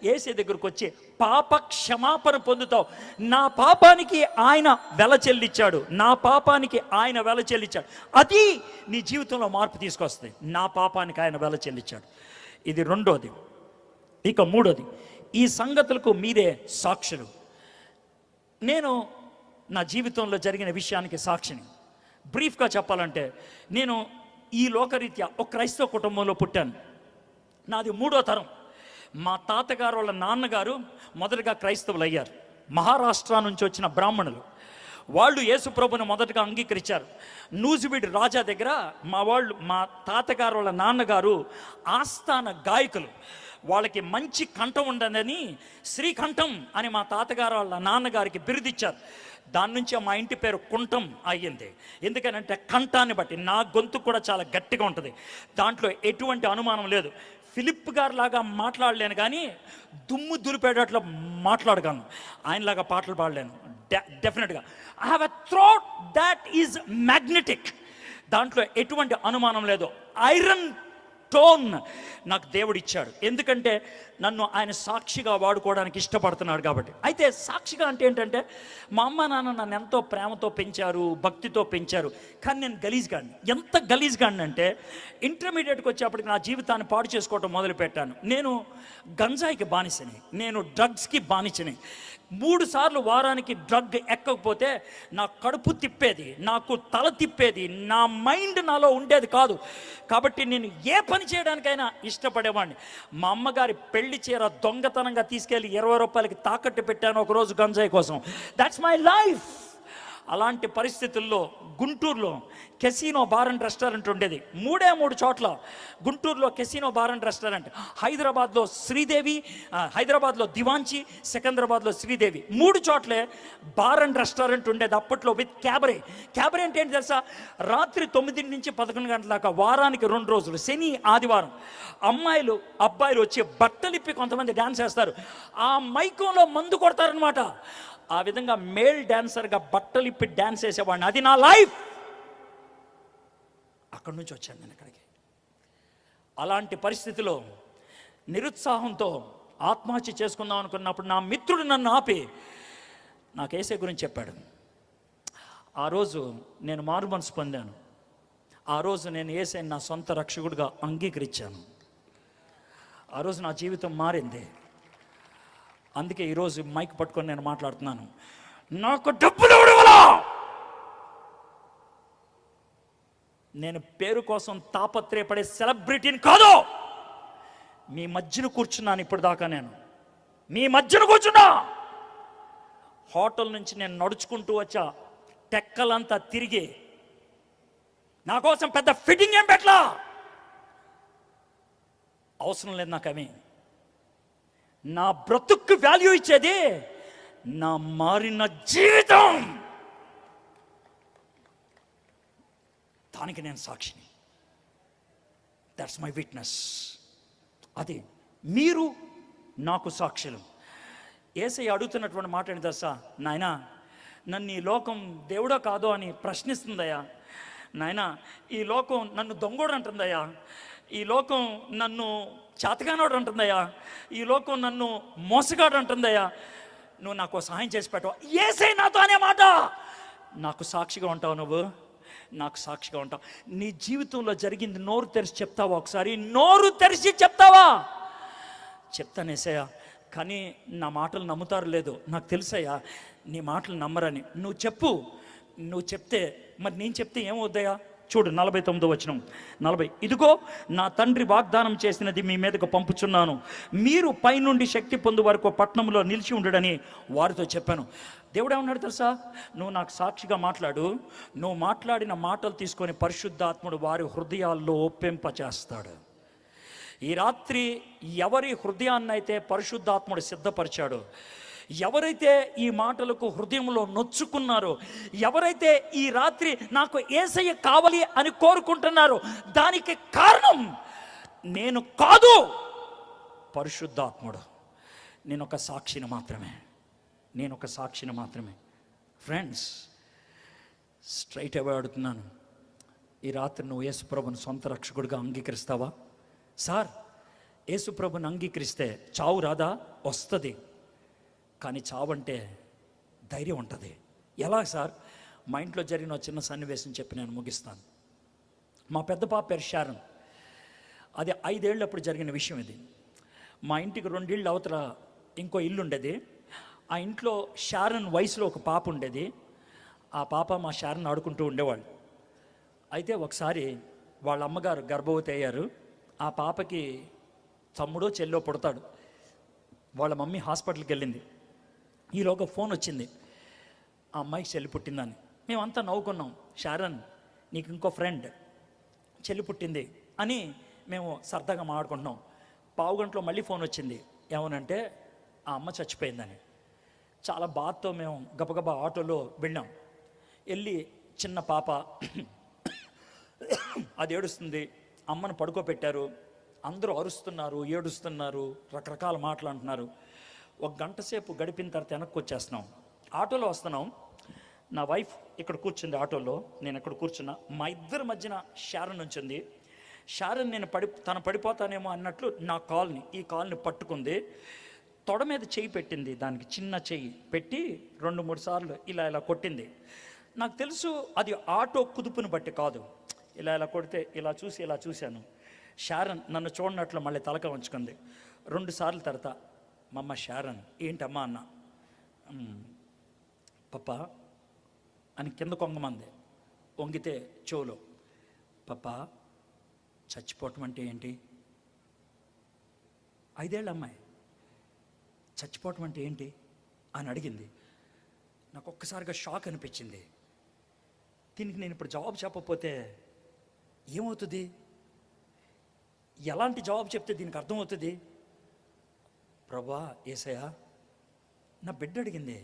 యేసయ్య దగ్గరకు వచ్చి పాప క్షమాపణ పొందుతావు. నా పాపానికి ఆయన వెల చెల్లించాడు, నా పాపానికి ఆయన వెల చెల్లించాడు. అది నీ జీవితంలో మార్పు తీసుకొస్తుంది. నా పాపానికి ఆయన వెల చెల్లించాడు. ఇది రెండోది. ఇక మూడోది, ఈ సంగతులకు మీరే సాక్షులు. నేను నా జీవితంలో జరిగిన విషయానికి సాక్షిని. బ్రీఫ్గా చెప్పాలంటే, నేను ఈ లోకరీత్యా ఒక క్రైస్తవ కుటుంబంలో పుట్టాను. నాది 3వ తరం. మా తాతగారు వాళ్ళ నాన్నగారు మొదటగా క్రైస్తవులు అయ్యారు. మహారాష్ట్ర నుంచి వచ్చిన బ్రాహ్మణులు. వాళ్ళు యేసుప్రభుని మొదటగా అంగీకరించారు. నూజివీడు రాజా దగ్గర మా తాతగారు వాళ్ళ నాన్నగారు ఆస్థాన గాయకులు. వాళ్ళకి మంచి కంఠం ఉండదని శ్రీకంఠం అని మా తాతగారు వాళ్ళ నాన్నగారికి బిరుదిచ్చారు. దాని నుంచి మా ఇంటి పేరు కుంఠం అయ్యింది. ఎందుకనంటే కంఠాన్ని బట్టి. నా గొంతు కూడా చాలా గట్టిగా ఉంటుంది, దాంట్లో ఎటువంటి అనుమానం లేదు. ఫిలిప్ గారు లాగా మాట్లాడలేను, కానీ దుమ్ము దులిపేటట్లు మాట్లాడగలను. ఆయనలాగా పాటలు పాడలేను డెఫినెట్గా. I have a throat that is magnetic. దాంట్లో ఎటువంటి అనుమానం లేదు. ఐరన్ టోన్ నాకు దేవుడు ఇచ్చాడు. ఎందుకంటే నన్ను ఆయన సాక్షిగా వాడుకోవడానికి ఇష్టపడుతున్నాడు కాబట్టి. అయితే సాక్షిగా అంటే ఏంటంటే, మా అమ్మ నాన్న నన్ను ఎంతో ప్రేమతో పెంచారు, భక్తితో పెంచారు. కానీ నేను గలీజ్గాడిని. ఎంత గలీజ్గాడిని అంటే, ఇంటర్మీడియట్కి వచ్చేప్పటికి నా జీవితాన్ని పాడు చేసుకోవటం మొదలుపెట్టాను. నేను గంజాయికి బానిసని, నేను డ్రగ్స్కి బానిసని. 3 సార్లు వారానికి డ్రగ్ ఎక్కకపోతే నా కడుపు తిప్పేది, నాకు తల తిప్పేది, నా మైండ్ నాలో ఉండేది కాదు. కాబట్టి నేను ఏ పని చేయడానికైనా ఇష్టపడేవాడిని. మా అమ్మగారి పెళ్లి చీర దొంగతనంగా తీసుకెళ్ళి 20 రూపాయలకి తాకట్టు పెట్టాను ఒకరోజు గంజాయి కోసం. That's my life. అలాంటి పరిస్థితుల్లో గుంటూరులో కెసినో బార్ అండ్ రెస్టారెంట్ ఉండేది. 3 చోట్ల గుంటూరులో కెసినో బార్ అండ్ రెస్టారెంట్. హైదరాబాద్లో శ్రీదేవి, హైదరాబాద్లో దివాంచి, సికింద్రాబాద్లో శ్రీదేవి. 3 చోట్లే బార్ అండ్ రెస్టారెంట్ ఉండేది అప్పట్లో, విత్ క్యాబరే. క్యాబరే అంటే ఏంటి తెలుసా? రాత్రి 9 నుంచి 11 గంటల దాకా, వారానికి 2 రోజులు, శని ఆదివారం, అమ్మాయిలు అబ్బాయిలు వచ్చి బట్టలిప్పి కొంతమంది డ్యాన్స్ చేస్తారు. ఆ మైకంలో మందు కొడతారనమాట. ఆ విధంగా మేల్ డాన్సర్గా బట్టలిప్పి డ్యాన్స్ చేసేవాడిని. అది నా లైఫ్. అక్కడి నుంచి వచ్చాను నేను ఇక్కడికి. అలాంటి పరిస్థితిలో నిరుత్సాహంతో ఆత్మహత్య చేసుకుందాం అనుకున్నప్పుడు నా మిత్రుడు నన్ను ఆపి నాకు యేసయ్య గురించి చెప్పాడు. ఆ రోజు నేను మారు మనసు పొందాను. ఆ రోజు నేను యేసయ్యని నా సొంత రక్షకుడిగా అంగీకరించాను. ఆ రోజు నా జీవితం మారింది. అందుకే ఈరోజు మైక్ పట్టుకొని నేను మాట్లాడుతున్నాను. నాకు డబ్బులు ఇవ్వలా, నేను పేరు కోసం తాపత్రయపడే సెలబ్రిటీని కాదు. మీ మధ్యన కూర్చున్నాను ఇప్పుడు దాకా. నేను మీ మధ్యన కూర్చున్నా. హోటల్ నుంచి నేను నడుచుకుంటూ వచ్చా, టెక్కలంతా తిరిగి. నా కోసం పెద్ద ఫిట్టింగ్ ఏం పెట్టలా, అవసరం లేదు నాకు అవి. నా బ్రతుక్కు వాల్యూ ఇచ్చేది నా మారిన జీవితం. దానికి నేను సాక్షిని. That's my witness. అది మీరు నాకు సాక్షులు. యేసయ్య అడుగుతున్నటువంటి మాట ఏంటి తెలుసా? నాయనా, నన్ను ఈ లోకం దేవుడో కాదో అని ప్రశ్నిస్తుందయ్యా. నాయనా, ఈ లోకం నన్ను దొంగోడు అంటుందయ్యా. ఈ లోకం నన్ను చేతగానోడు అంటుందయ్యా. ఈ లోకం నన్ను మోసగాడు అంటుందయ్యా. నువ్వు నాకు సహాయం చేసి పెట్టవు. యేసయ్య నాతో అనే మాట. నాకు సాక్షిగా ఉంటావు నువ్వు, నాకు సాక్షిగా ఉంటావు. నీ జీవితంలో జరిగింది నోరు తెరిచి చెప్తావా? ఒకసారి నోరు తెరిచి చెప్తావా? చెప్తాను యేసయ్య, కానీ నా మాటలు నమ్ముతారు లేదు నాకు తెలుసయ్యా. నీ మాటలు నమ్మరని. నువ్వు చెప్పు. నువ్వు చెప్తే మరి నేను చెప్తే ఏమవుద్దయ్యా? చూడు 49వ వచనం. 40, ఇదిగో నా తండ్రి వాగ్దానం చేసినది మీ మీదకు పంపుచున్నాను. మీరు పైనుండి శక్తి పొందు వరకు పట్టణంలో నిలిచి ఉండడని వారితో చెప్పాను. దేవుడు ఏమన్నాడు తెలుసా? నువ్వు నాకు సాక్షిగా మాట్లాడు. నువ్వు మాట్లాడిన మాటలు తీసుకొని పరిశుద్ధాత్ముడు వారి హృదయాల్లో ఒప్పింపచేస్తాడు. ఈ రాత్రి ఎవరి హృదయాన్నైతే పరిశుద్ధాత్ముడు సిద్ధపరిచాడో, ఎవరైతే ఈ మాటలకు హృదయంలో నొచ్చుకున్నారో, ఎవరైతే ఈ రాత్రి నాకు యేసయ్య కావాలి అని కోరుకుంటున్నారో, దానికి కారణం నేను కాదు, పరిశుద్ధాత్ముడు. నేను ఒక సాక్షిని మాత్రమే. నేను ఒక సాక్షిని మాత్రమే. ఫ్రెండ్స్, స్ట్రైట్ అవే అడుగుతున్నాను, ఈ రాత్రి నువ్వు యేసుప్రభుని సొంత రక్షకుడిగా అంగీకరిస్తావా? సార్, యేసుప్రభుని అంగీకరిస్తే చావు రాదా? వస్తుంది. కానీ చావంటే ధైర్యం ఉంటుంది. ఎలా సార్? మా ఇంట్లో జరిగిన చిన్న సన్నివేశం చెప్పి నేను ముగిస్తాను. మా పెద్ద పాప పేరు షారన్. అది 5 ఏళ్ళప్పుడు జరిగిన విషయం ఇది. మా ఇంటికి 2 ఇళ్ళు అవతల ఇంకో ఇల్లు ఉండేది. ఆ ఇంట్లో షారన్ వయసులో ఒక పాప ఉండేది. ఆ పాప మా షారన్ ఆడుకుంటూ ఉండేవాళ్ళు. అయితే ఒకసారి వాళ్ళ అమ్మగారు గర్భవతి అయ్యారు. ఆ పాపకి తమ్ముడో చెల్లో పుడతాడు. వాళ్ళ మమ్మీ హాస్పిటల్కి వెళ్ళింది. ఈలోగా ఫోన్ వచ్చింది, ఆ అమ్మాయికి చెల్లి పుట్టిందని. మేమంతా నవ్వుకున్నాం. షారన్, నీకు ఇంకో ఫ్రెండ్ చెల్లి పుట్టింది అని మేము సరదాగా మాట్లాడుకుంటున్నాం. పావుగంటలో మళ్ళీ ఫోన్ వచ్చింది. ఏమనంటే ఆ అమ్మ చచ్చిపోయిందని. చాలా బాధతో మేము గబగబా ఆటోలో వెళ్ళాం. వెళ్ళి చిన్న పాప అది ఏడుస్తుంది. అమ్మను పడుకోబెట్టారు. అందరూ అరుస్తున్నారు, ఏడుస్తున్నారు, రకరకాల మాటలు అంటున్నారు. 1 గంట సేపు గడిపిన తర్వాత వెనక్కి వచ్చేస్తున్నాం. ఆటోలో వస్తున్నాం. నా వైఫ్ ఇక్కడ కూర్చుంది ఆటోలో, నేను ఇక్కడ కూర్చున్నా. మా ఇద్దరి మధ్యన షారన్ ఉంచింది. షారన్ నేను తను పడిపోతానేమో అన్నట్లు ఈ కాల్ని పట్టుకుంది. తొడ మీద చెయ్యి పెట్టింది. దానికి చిన్న చెయ్యి పెట్టి 2-3 సార్లు ఇలా కొట్టింది. నాకు తెలుసు అది ఆటో కుదుపుని బట్టి కాదు. ఇలా కొడితే ఇలా చూశాను. షారన్ నన్ను చూడనట్లు మళ్ళీ తలక వంచుకుంది. 2 సార్లు తర్వాత, మమ్మ షారన్ ఏంటమ్మా అన్న. పప్ప అని కింద కొంగమంది. వంగితే చెవులో, పప్ప చచ్చిపోవటం అంటే ఏంటి? 5 ఏళ్ళ అమ్మాయి చచ్చిపోవటం అంటే ఏంటి అని అడిగింది. నాకు ఒక్కసారిగా షాక్ అనిపించింది. దీనికి నేను ఇప్పుడు జవాబు చెప్పకపోతే ఏమవుతుంది? ఎలాంటి జవాబు చెప్తే దీనికి అర్థమవుతుంది? ప్రభా, యేసయ్య, నా బిడ్డ అడిగింది,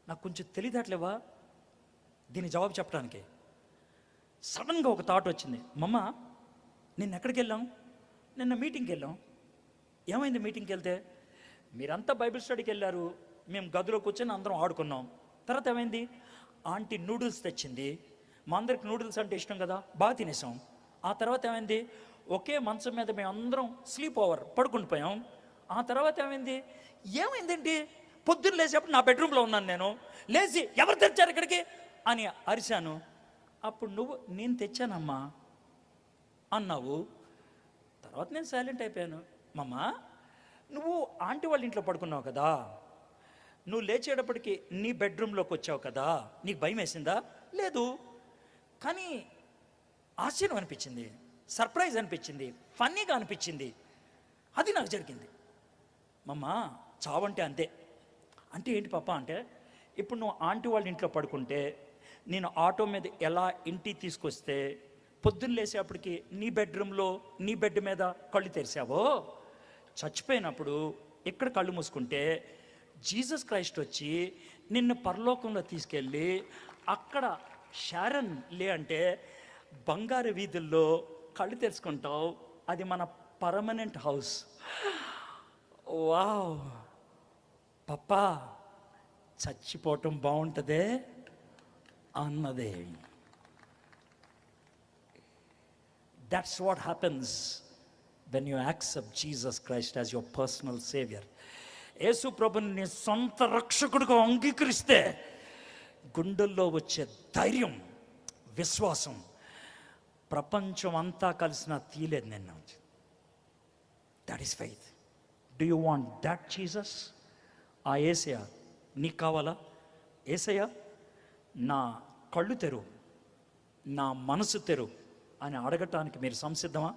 నాకు కొంచెం తెలియదట్లేవా దీని జవాబు చెప్పడానికి? సడన్గా ఒక థాట్ వచ్చింది. మమ్మ, నిన్న ఎక్కడికి వెళ్ళాం? నిన్న మీటింగ్కి వెళ్ళాం. ఏమైంది మీటింగ్కి వెళ్తే? మీరంతా బైబిల్ స్టడీకి వెళ్ళారు, మేము గదిలో కూర్చొని అందరం ఆడుకున్నాం. తర్వాత ఏమైంది? ఆంటీ నూడిల్స్ తెచ్చింది. మా అందరికి నూడిల్స్ అంటే ఇష్టం కదా, బాగా తినేసాం. ఆ తర్వాత ఏమైంది? ఒకే మంచం మీద మేము అందరం స్లీప్ ఓవర్ పడుకుండిపోయాం. ఆ తర్వాత ఏమైందేంటి? పొద్దున్న లేచేప్పుడు నా బెడ్రూమ్లో ఉన్నాను. నేను లేచి ఎవరు తెచ్చారు ఇక్కడికి అని అరిశాను. అప్పుడు నేను తెచ్చానమ్మా అన్నావు. తర్వాత నేను సైలెంట్ అయిపోయాను. మమ్మ, నువ్వు ఆంటీ వాళ్ళ ఇంట్లో పడుకున్నావు కదా, నువ్వు లేచేటప్పటికి నీ బెడ్రూమ్లోకి వచ్చావు కదా, నీకు భయం వేసిందా? లేదు. కానీ ఆశ్చర్యం అనిపించింది, సర్ప్రైజ్ అనిపించింది, ఫన్నీగా అనిపించింది. అది నాకు జరిగింది. మమ్మ చావంటే అంతే. అంటే ఏంటి పాప అంటే, ఇప్పుడు నువ్వు ఆంటీ వాళ్ళ ఇంట్లో పడుకుంటే నేను ఆటో మీద ఎలా ఇంటికి తీసుకొస్తే పొద్దున్న లేసేపటికి నీ బెడ్రూమ్లో నీ బెడ్ మీద కళ్ళు తెరిచావో, చచ్చిపోయినప్పుడు ఇక్కడ కళ్ళు మూసుకుంటే జీసస్ క్రైస్ట్ వచ్చి నిన్ను పరలోకంలో తీసుకెళ్ళి అక్కడ షారన్ లే అంటే బంగారు వీధుల్లో కళ్ళు తెరుచుకుంటావు. అది మన పర్మనెంట్ హౌస్. వావ్ పప్పా, చచ్చిపోవటం బాగుంటుందే అన్నదే. That's what happens when you accept Jesus Christ as your personal savior. యేసు ప్రభుని నీ సొంత రక్షకుడిగా అంగీకరిస్తే గుండెల్లో వచ్చే ధైర్యం, విశ్వాసం ప్రపంచం అంతా కలిసిన తీయలేదు నిన్న. That is faith. Do you want that Jesus? ఆ యేసయ్య నీకు కావాలా? యేసయ్య నా కళ్ళు తెరువు, నా మనసు తెరువు అని అడగటానికి మీరు సంసిద్ధమా?